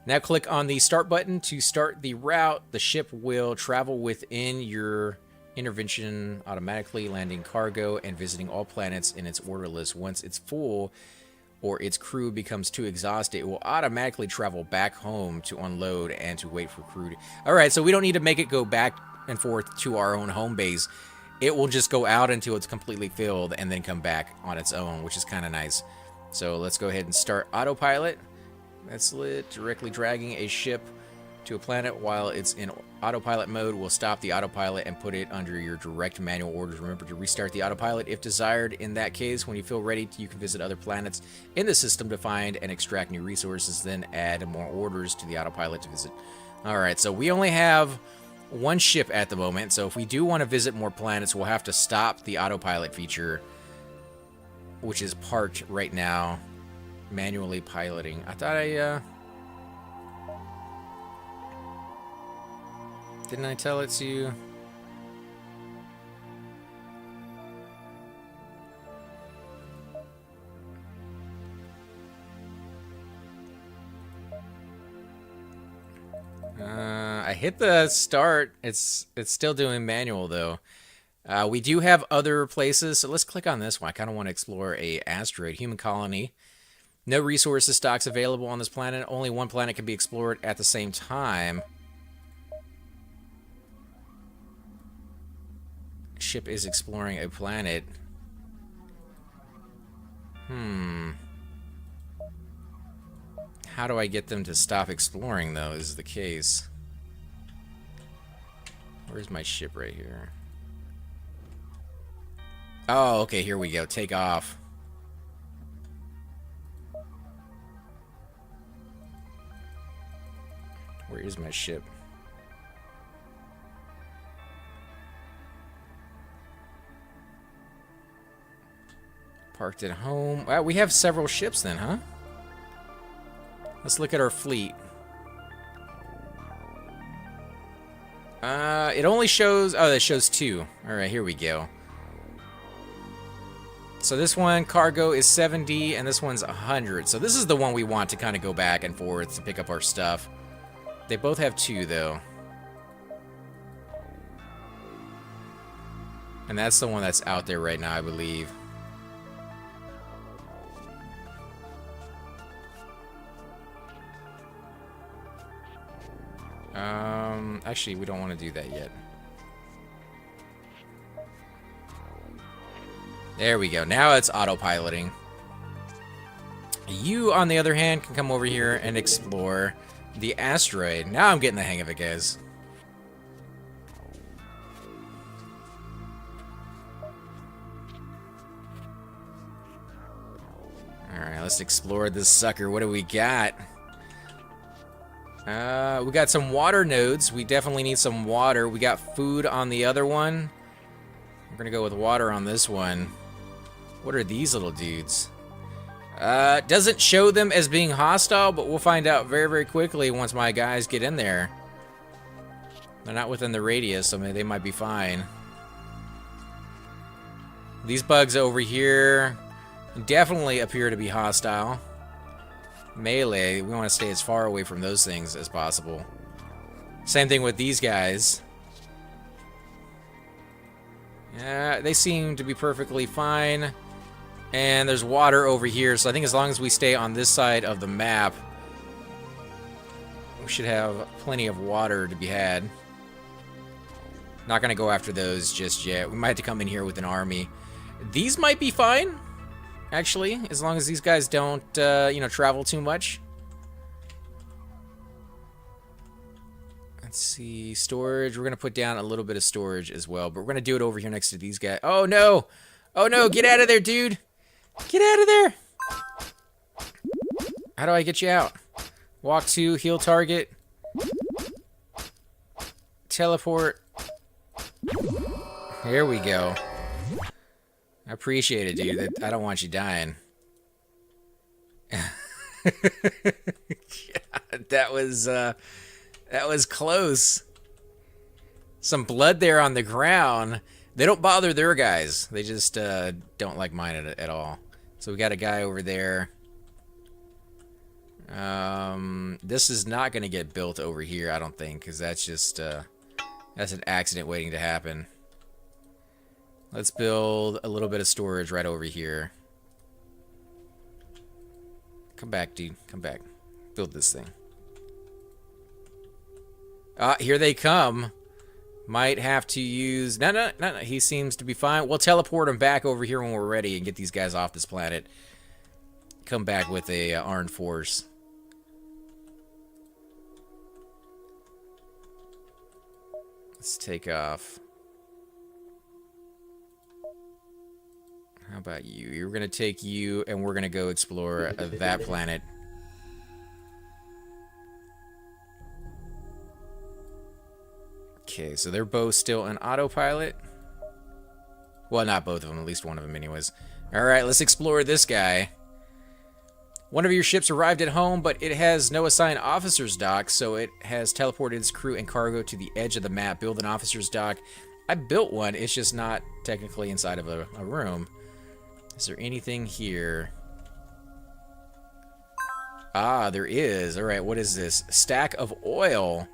Now click on the start button to start the route. The ship will travel within your intervention automatically, landing cargo and visiting all planets in its order list. Once it's full or its crew becomes too exhausted, it will automatically travel back home to unload and to wait for crew. Alright, so we don't need to make it go back and forth to our own home base. It will just go out until it's completely filled and then come back on its own, which is kind of nice. So let's go ahead and start autopilot. That's lit. Directly dragging a ship to a planet while it's in autopilot mode will stop the autopilot and put it under your direct manual orders. Remember to restart the autopilot if desired. In that case, when you feel ready, you can visit other planets in the system to find and extract new resources, then add more orders to the autopilot to visit. Alright, so we only have one ship at the moment, so if we do want to visit more planets, we'll have to stop the autopilot feature, which is parked right now, manually piloting. I thought didn't I tell it to? I hit the start. It's still doing manual though. We do have other places, so let's click on this one. I kind of want to explore a asteroid. Human colony. No resources stocks available on this planet. Only one planet can be explored at the same time. Ship is exploring a planet. How do I get them to stop exploring, though, is the case. Where's my ship right here? Oh, okay, here we go. Take off. Where is my ship? Parked at home. Wow, we have several ships then, huh? Let's look at our fleet. It only shows... Oh, that shows 2. Alright, here we go. So this one, cargo, is 70, and this one's 100. So this is the one we want to kind of go back and forth to pick up our stuff. They both have 2, though. And that's the one that's out there right now, I believe. Actually, we don't want to do that yet. There we go. Now it's autopiloting. You, on the other hand, can come over here and explore the asteroid. Now I'm getting the hang of it, guys. Alright, let's explore this sucker. What do we got? We got some water nodes. We definitely need some water. We got food on the other one. We're gonna go with water on this one. What are these little dudes? Doesn't show them as being hostile, but we'll find out very, very quickly once my guys get in there. They're not within the radius, so they might be fine. These bugs over here definitely appear to be hostile. Melee, we want to stay as far away from those things as possible. Same thing with these guys. They seem to be perfectly fine. And there's water over here, so I think as long as we stay on this side of the map, we should have plenty of water to be had. Not going to go after those just yet. We might have to come in here with an army. These might be fine, actually, as long as these guys don't, you know, travel too much. Let's see, storage. We're going to put down a little bit of storage as well, but we're going to do it over here next to these guys. Oh, no! Oh, no! Get out of there, dude! Get out of there! How do I get you out? Walk to, heal target. Teleport. Here we go. I appreciate it, dude. I don't want you dying. God, that was close. Some blood there on the ground. They don't bother their guys. They just don't like mine at all. So we got a guy over there. This is not going to get built over here, I don't think, because that's just that's an accident waiting to happen. Let's build a little bit of storage right over here. Come back, dude. Come back. Build this thing. Here they come. Might have to use... No. He seems to be fine. We'll teleport him back over here when we're ready and get these guys off this planet. Come back with a armed force. Let's take off. How about you? You're going to take you, and we're going to go explore that planet. Okay, so they're both still in autopilot. Well, not both of them, at least one of them anyways. Alright, let's explore this guy. One of your ships arrived at home, but it has no assigned officer's dock, so it has teleported its crew and cargo to the edge of the map. Build an officer's dock. I built one, it's just not technically inside of a room. Is there anything here? Ah, there is. Alright, what is this? Stack of oil.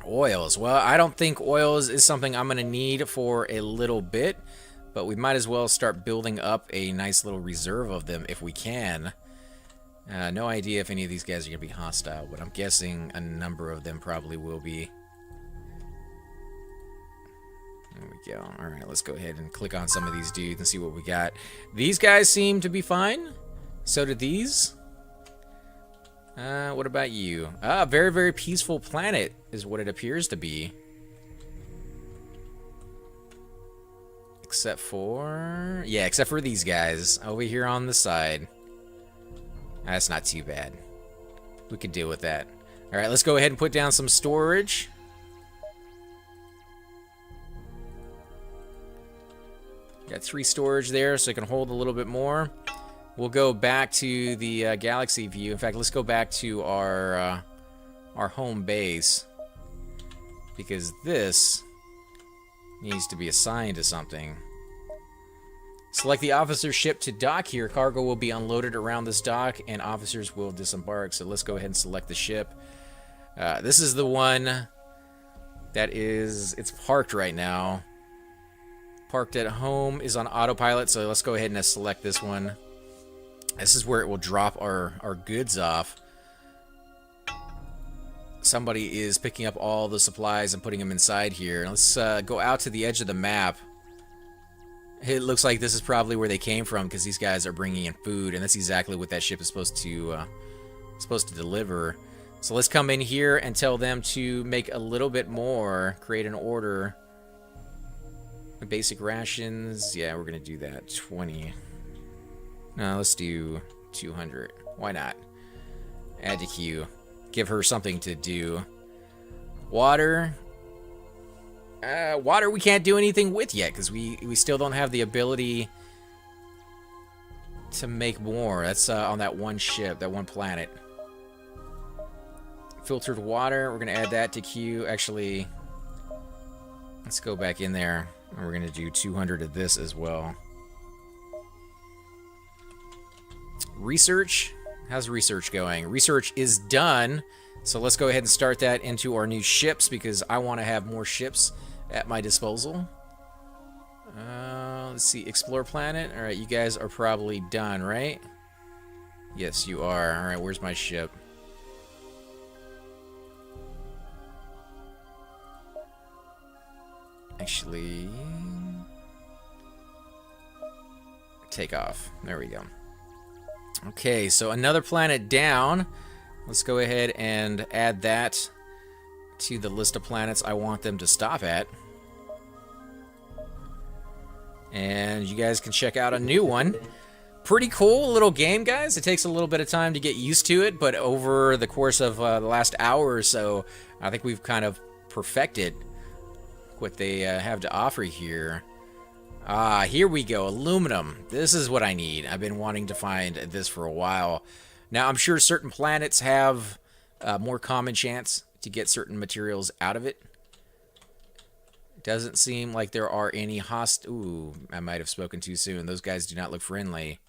Oils. Well, I don't think oils is something I'm going to need for a little bit, but we might as well start building up a nice little reserve of them if we can. No idea if any of these guys are going to be hostile, but I'm guessing a number of them probably will be. There we go. Alright, let's go ahead and click on some of these dudes and see what we got. These guys seem to be fine. So do these. What about you? Very, very peaceful planet is what it appears to be. Except for... yeah, except for these guys over here on the side. That's not too bad. We could deal with that. Alright, let's go ahead and put down some storage. Got 3 storage there, so it can hold a little bit more. We'll go back to the galaxy view. In fact, let's go back to our home base, because this needs to be assigned to something. Select the officer's ship to dock here. Cargo will be unloaded around this dock, and officers will disembark. So let's go ahead and select the ship. This is the one that it's parked right now. Parked at home is on autopilot, so let's go ahead and select this one. This is where it will drop our goods off. Somebody is picking up all the supplies and putting them inside here. Let's go out to the edge of the map. It looks like this is probably where they came from, because these guys are bringing in food, and that's exactly what that ship is supposed to deliver. So let's come in here and tell them to make a little bit more. Create an order. Basic rations. Yeah, we're gonna do that. 20. No, let's do 200. Why not? Add to queue. Give her something to do. Water. Water we can't do anything with yet, because we still don't have the ability to make more. That's on that one ship, that one planet. Filtered water, we're going to add that to queue. Actually, let's go back in there, and we're going to do 200 of this as well. Research. How's research going? Research is done, so let's go ahead and start that into our new ships because I want to have more ships at my disposal. Let's see, explore planet. All right, you guys are probably done, right? Yes, you are. All right, where's my ship? Actually, take off. There we go. Okay, so another planet down. Let's go ahead and add that to the list of planets I want them to stop at. And you guys can check out a new one. Pretty cool little game, guys. It takes a little bit of time to get used to it, but over the course of the last hour or so, I think we've kind of perfected what they have to offer here. Ah, here we go. Aluminum. This is what I need. I've been wanting to find this for a while. Now, I'm sure certain planets have a more common chance to get certain materials out of it. Doesn't seem like there are any Ooh, I might have spoken too soon. Those guys do not look friendly.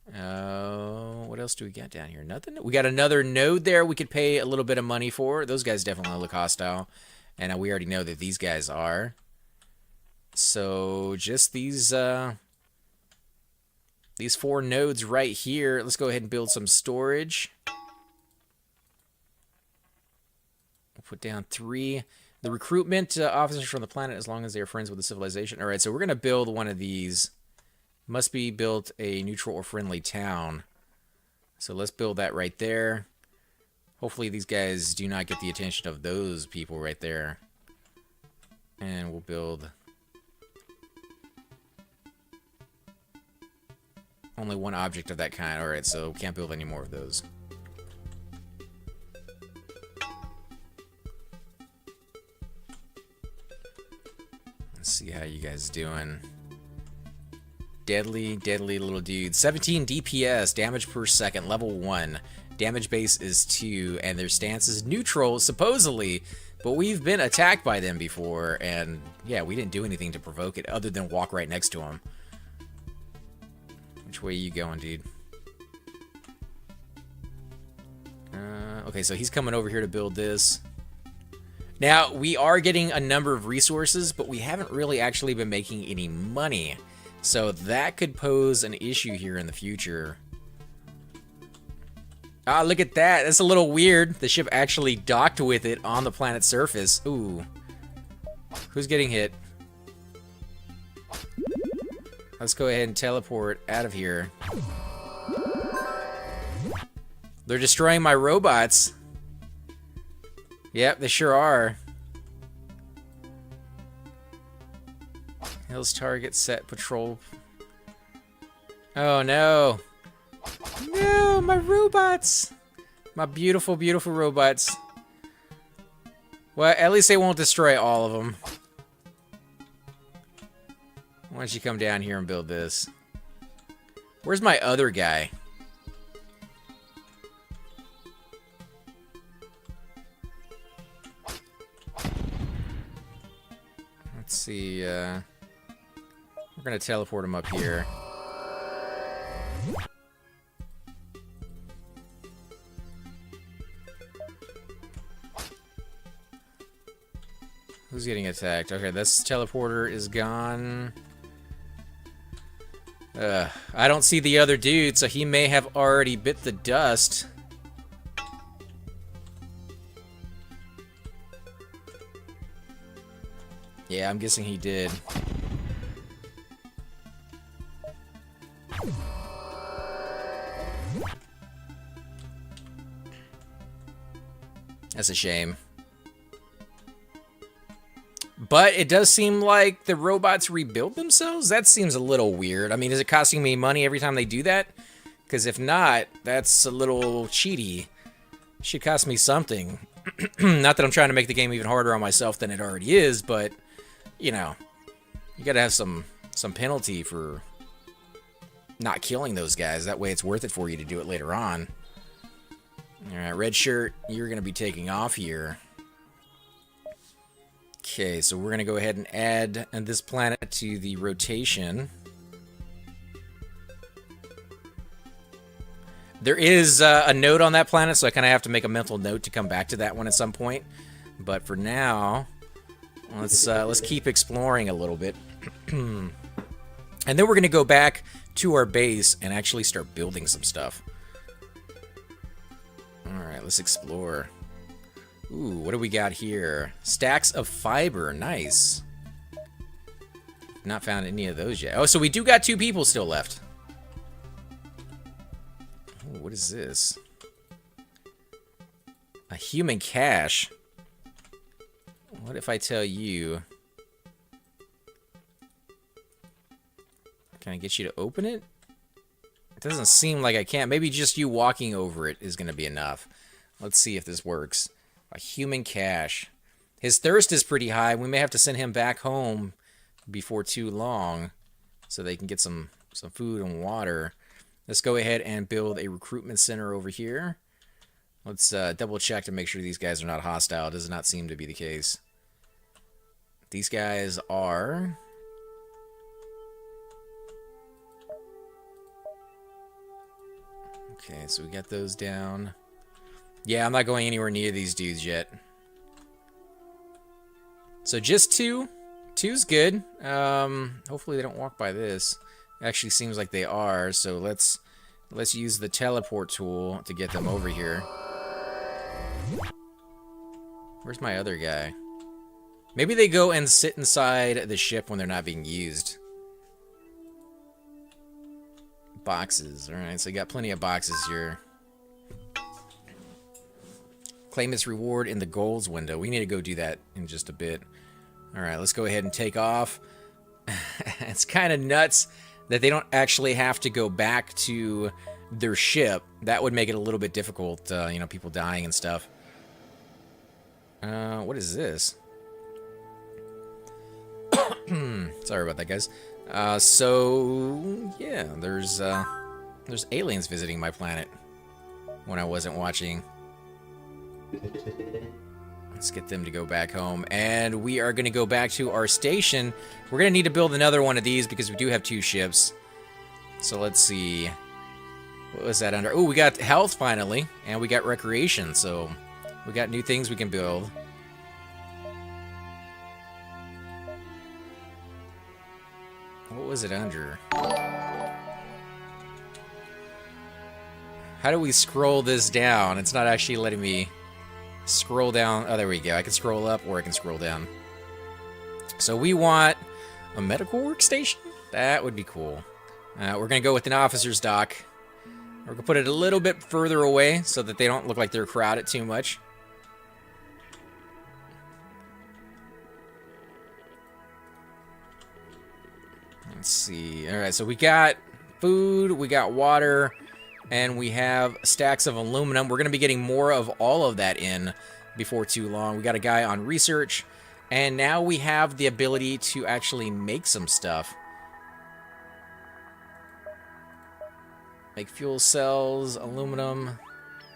What else do we got down here? Nothing? We got another node there we could pay a little bit of money for. Those guys definitely look hostile. And we already know that these guys are. So just these 4 nodes right here. Let's go ahead and build some storage. We'll put down 3. The recruitment officers from the planet, as long as they are friends with the civilization. All right, so we're going to build one of these. Must be built a neutral or friendly town. So let's build that right there. Hopefully these guys do not get the attention of those people right there. And we'll build only one object of that kind. All right, so can't build any more of those. Let's see how you guys doing. Deadly, deadly little dude. 17 DPS, damage per second, level 1. Damage base is 2, and their stance is neutral, supposedly. But we've been attacked by them before, and yeah, we didn't do anything to provoke it other than walk right next to them. Which way are you going, dude? Okay, so he's coming over here to build this. Now, we are getting a number of resources, but we haven't really actually been making any money. So that could pose an issue here in the future. Ah, look at that. That's a little weird. The ship actually docked with it on the planet's surface. Ooh. Who's getting hit? Let's go ahead and teleport out of here. They're destroying my robots. Yep, they sure are. Hills target set patrol. Oh no. No, my robots. My beautiful, beautiful robots. Well, at least they won't destroy all of them. Why don't you come down here and build this? Where's my other guy? Let's see, we're gonna teleport him up here. Who's getting attacked? Okay, this teleporter is gone. I don't see the other dude, so he may have already bit the dust. Yeah, I'm guessing he did. That's a shame. But it does seem like the robots rebuild themselves? That seems a little weird. I mean, is it costing me money every time they do that? Because if not, that's a little cheaty. Should cost me something. Not that I'm trying to make the game even harder on myself than it already is, but, you know, you gotta have some penalty for not killing those guys. That way it's worth it for you to do it later on. Alright, red shirt, you're going to be taking off here. Okay, so we're going to go ahead and add this planet to the rotation. There is a note on that planet, so I kind of have to make a mental note to come back to that one at some point. But for now, let's keep exploring a little bit. And then we're going to go back to our base and actually start building some stuff. Alright, let's explore. Ooh, what do we got here? Stacks of fiber, nice. Not found any of those yet. Oh, so we do got 2 people still left. Ooh, what is this? A human cache. What if I tell you... Can I get you to open it? It doesn't seem like I can. Maybe just you walking over it is going to be enough. Let's see if this works. A human cache. His thirst is pretty high. We may have to send him back home before too long so they can get some food and water. Let's go ahead and build a recruitment center over here. Let's double check to make sure these guys are not hostile. It does not seem to be the case. These guys are... Okay, so we got those down. Yeah, I'm not going anywhere near these dudes yet. So just 2. 2's good. Hopefully they don't walk by this. Actually seems like they are, so let's use the teleport tool to get them over here. Where's my other guy? Maybe they go and sit inside the ship when they're not being used. Boxes. Alright, so you got plenty of boxes here. Claim this reward in the goals window. We need to go do that in just a bit. Alright, let's go ahead and take off. It's kind of nuts that they don't actually have to go back to their ship. That would make it a little bit difficult, you know, people dying and stuff. What is this? Sorry about that, guys. So yeah, there's aliens visiting my planet when I wasn't watching. Let's get them to go back home, and we are going to go back to our station. We're going to need to build another one of these because we do have 2 ships. So let's see. What was that under? Oh, we got health finally, and we got recreation. So we got new things we can build. What was it under? How do we scroll this down? It's not actually letting me scroll down. Oh, there we go. I can scroll up or I can scroll down. So we want a medical workstation? That would be cool. We're going to go with an officer's dock. We're going to put it a little bit further away so that they don't look like they're crowded too much. Let's see. Alright, so we got food, we got water, and we have stacks of aluminum. We're going to be getting more of all of that in before too long. We got a guy on research, and now we have the ability to actually make some stuff. Make fuel cells, aluminum,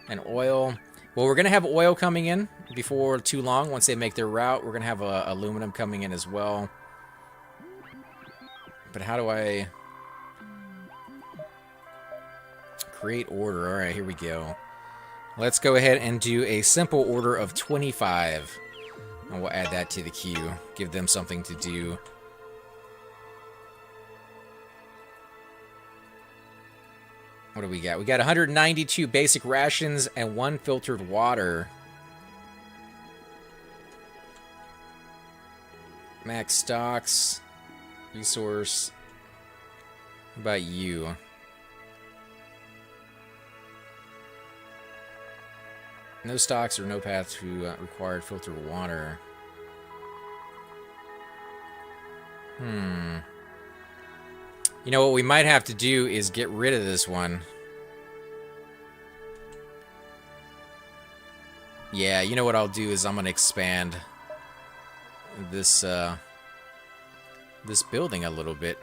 and oil. Well, we're going to have oil coming in before too long. Once they make their route, we're going to have aluminum coming in as well. But how do I create order? All right, here we go. Let's go ahead and do a simple order of 25. And we'll add that to the queue. Give them something to do. What do we got? We got 192 basic rations and 1 filtered water. Max stocks. Resource. How about you? No stocks or no path to required filtered water. You know what we might have to do is get rid of this one. Yeah, you know what I'll do is I'm gonna expand this this building a little bit.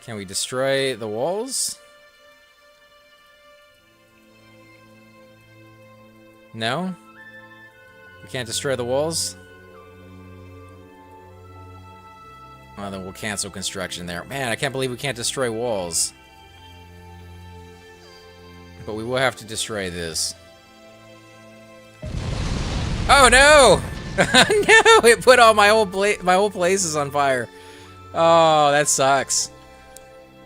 Can we destroy the walls? No? We can't destroy the walls? Well, then we'll cancel construction there. Man, I can't believe we can't destroy walls. But we will have to destroy this. Oh no! No! It put all my whole places on fire. Oh, that sucks.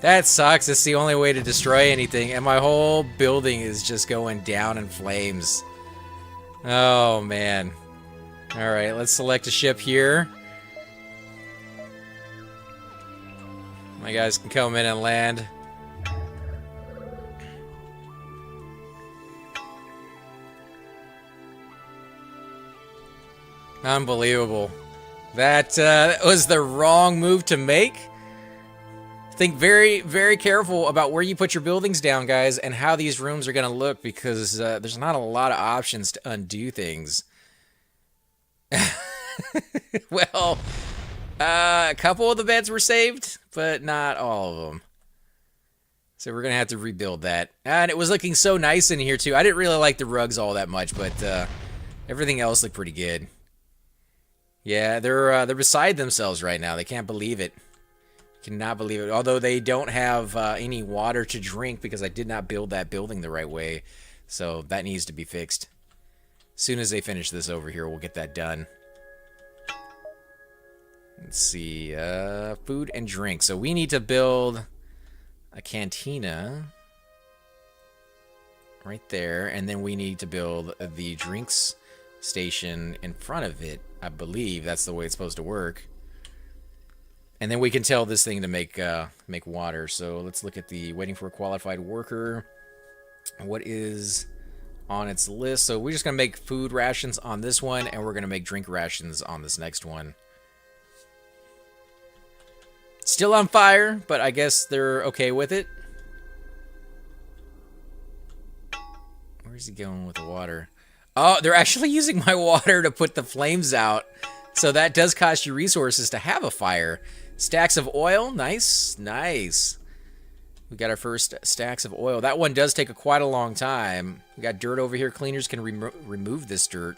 That sucks. It's the only way to destroy anything, and my whole building is just going down in flames. Oh man. Alright, let's select a ship here. My guys can come in and land. Unbelievable. That was the wrong move to make. Think very, very careful about where you put your buildings down, guys, and how these rooms are going to look, because there's not a lot of options to undo things. Well, a couple of the beds were saved, but not all of them. So we're going to have to rebuild that. And it was looking so nice in here, too. I didn't really like the rugs all that much, but everything else looked pretty good. Yeah, they're beside themselves right now. They can't believe it. Cannot believe it. Although they don't have any water to drink because I did not build that building the right way. So that needs to be fixed. As soon as they finish this over here, we'll get that done. Let's see. Food and drink. So we need to build a cantina right there. And then we need to build the drinks station in front of it. I believe that's the way it's supposed to work. And then we can tell this thing to make water. So let's look at the waiting for a qualified worker. What is on its list? So we're just going to make food rations on this one, and we're going to make drink rations on this next one. Still on fire, but I guess they're okay with it. Where's he going with the water? Oh, they're actually using my water to put the flames out. So that does cost you resources to have a fire. Stacks of oil. Nice. Nice. We got our first stacks of oil. That one does take quite a long time. We got dirt over here. Cleaners can remove this dirt.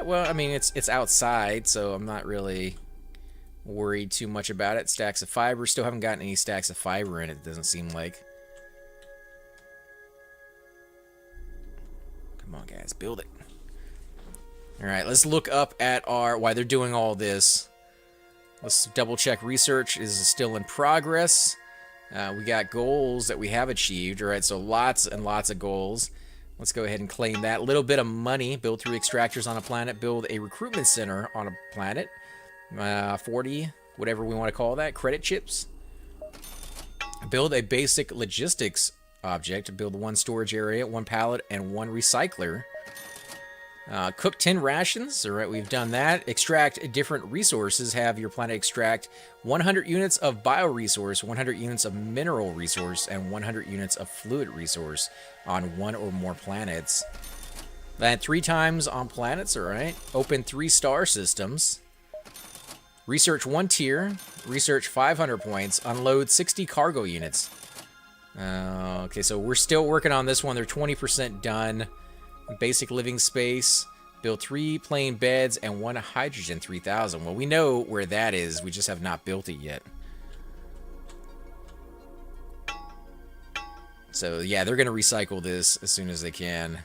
Well, I mean, it's outside, so I'm not really worried too much about it. Stacks of fiber. Still haven't gotten any stacks of fiber in it, doesn't seem like. Come on, guys. Build it. Alright, let's look up at why they're doing all this. Let's double check research is still in progress. We got goals that we have achieved. Alright, so lots and lots of goals. Let's go ahead and claim that. A little bit of money. Build 3 extractors on a planet. Build a recruitment center on a planet. 40, whatever we want to call that. Credit chips. Build a basic logistics object. Build 1 storage area, 1 pallet, and 1 recycler. Cook 10 rations. All right, we've done that. Extract different resources. Have your planet extract 100 units of bioresource, 100 units of mineral resource, and 100 units of fluid resource on 1 or more planets. Land 3 times on planets. All right. Open 3 star systems. Research 1 tier. Research 500 points. Unload 60 cargo units. Okay, so we're still working on this one. They're 20% done. Basic living space. Build 3 plain beds and 1 hydrogen 3000. Well, we know where that is. We just have not built it yet. So, yeah, they're going to recycle this as soon as they can.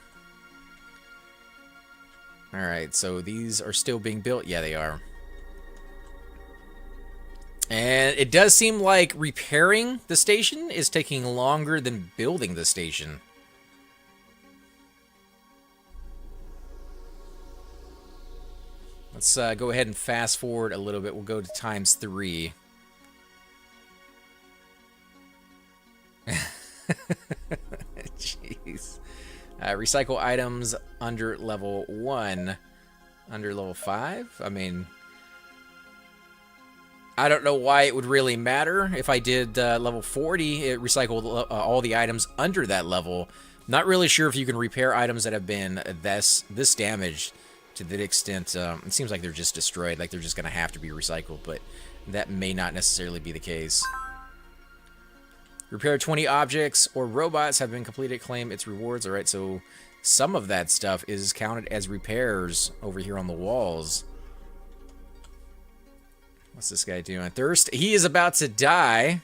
Alright, so these are still being built. Yeah, they are. And it does seem like repairing the station is taking longer than building the station. Let's go ahead and fast forward a little bit. We'll go to ×3. Jeez. Recycle items under level 1. Under level 5? I mean, I don't know why it would really matter. If I did level 40, it recycled all the items under that level. Not really sure if you can repair items that have been this damaged to that extent. It seems like they're just destroyed, like they're just going to have to be recycled, but that may not necessarily be the case. Repair 20 objects or robots have been completed. Claim its rewards. All right, so some of that stuff is counted as repairs over here on the walls. What's this guy doing? Thirst. He is about to die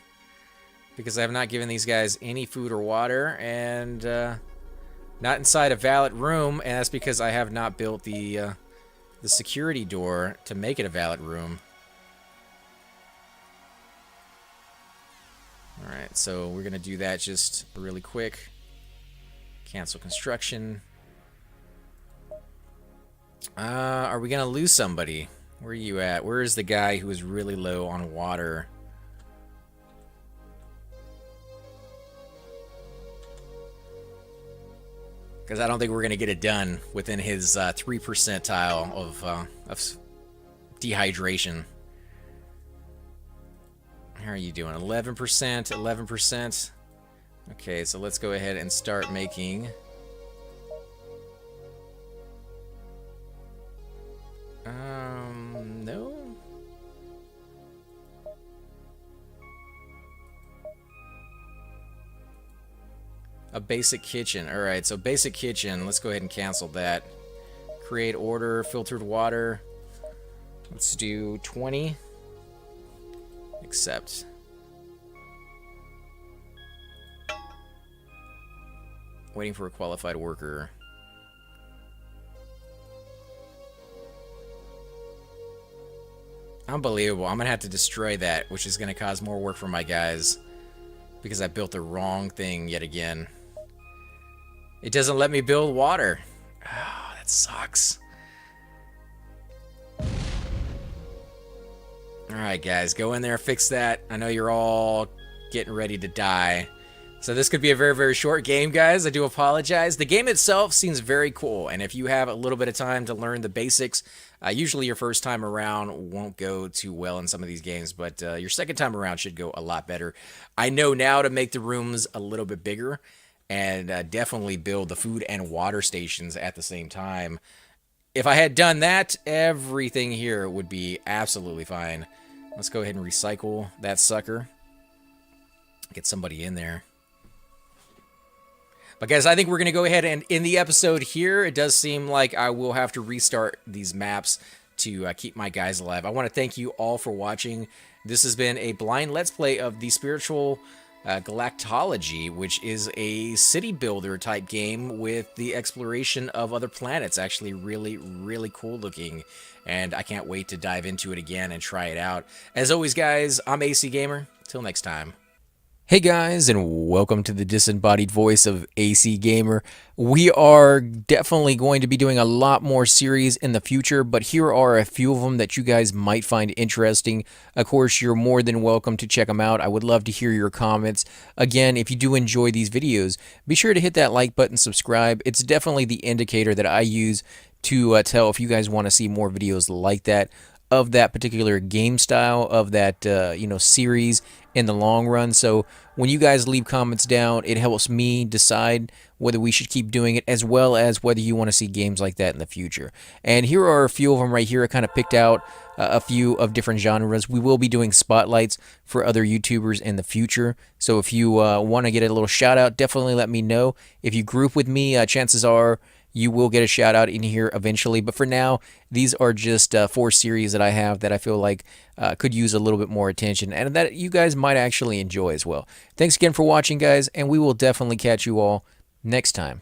because I have not given these guys any food or water, and not inside a valid room, and that's because I have not built the security door to make it a valid room. Alright, so we're going to do that just really quick. Cancel construction. Are we going to lose somebody? Where are you at? Where is the guy who is really low on water? Because I don't think we're going to get it done within his 3 percentile of dehydration. How are you doing? 11%, 11%. Okay, so let's go ahead and start making... no? A basic kitchen. Alright, so basic kitchen. Let's go ahead and cancel that. Create order, filtered water. Let's do 20. Accept. Waiting for a qualified worker. Unbelievable. I'm going to have to destroy that, which is going to cause more work for my guys because I built the wrong thing yet again. It doesn't let me build water. Oh, that sucks. Alright, guys. Go in there, fix that. I know you're all getting ready to die. So this could be a very, very short game, guys. I do apologize. The game itself seems very cool, and if you have a little bit of time to learn the basics, usually your first time around won't go too well in some of these games, but your second time around should go a lot better. I know now to make the rooms a little bit bigger and definitely build the food and water stations at the same time. If I had done that, everything here would be absolutely fine. Let's go ahead and recycle that sucker. Get somebody in there. But guys, I think we're going to go ahead and end the episode here. It does seem like I will have to restart these maps to keep my guys alive. I want to thank you all for watching. This has been a blind Let's Play of the Spiritual Galactology, which is a city builder type game with the exploration of other planets. Actually really, really cool looking. And I can't wait to dive into it again and try it out. As always, guys, I'm AC Gamer. Till next time. Hey guys, and welcome to the disembodied voice of AC Gamer. We are definitely going to be doing a lot more series in the future, but here are a few of them that you guys might find interesting. Of course, you're more than welcome to check them out. I would love to hear your comments. Again, if you do enjoy these videos, be sure to hit that like button, subscribe. It's definitely the indicator that I use to tell if you guys want to see more videos like that, of that particular game style, of that series in the long run. So when you guys leave comments down, it helps me decide whether we should keep doing it, as well as whether you want to see games like that in the future. And here are a few of them right here. I kind of picked out a few of different genres. We will be doing spotlights for other YouTubers in the future. So if you want to get a little shout out, definitely let me know. If you group with me, chances are you will get a shout out in here eventually. But for now, these are just 4 series that I have that I feel like could use a little bit more attention and that you guys might actually enjoy as well. Thanks again for watching, guys, and we will definitely catch you all next time.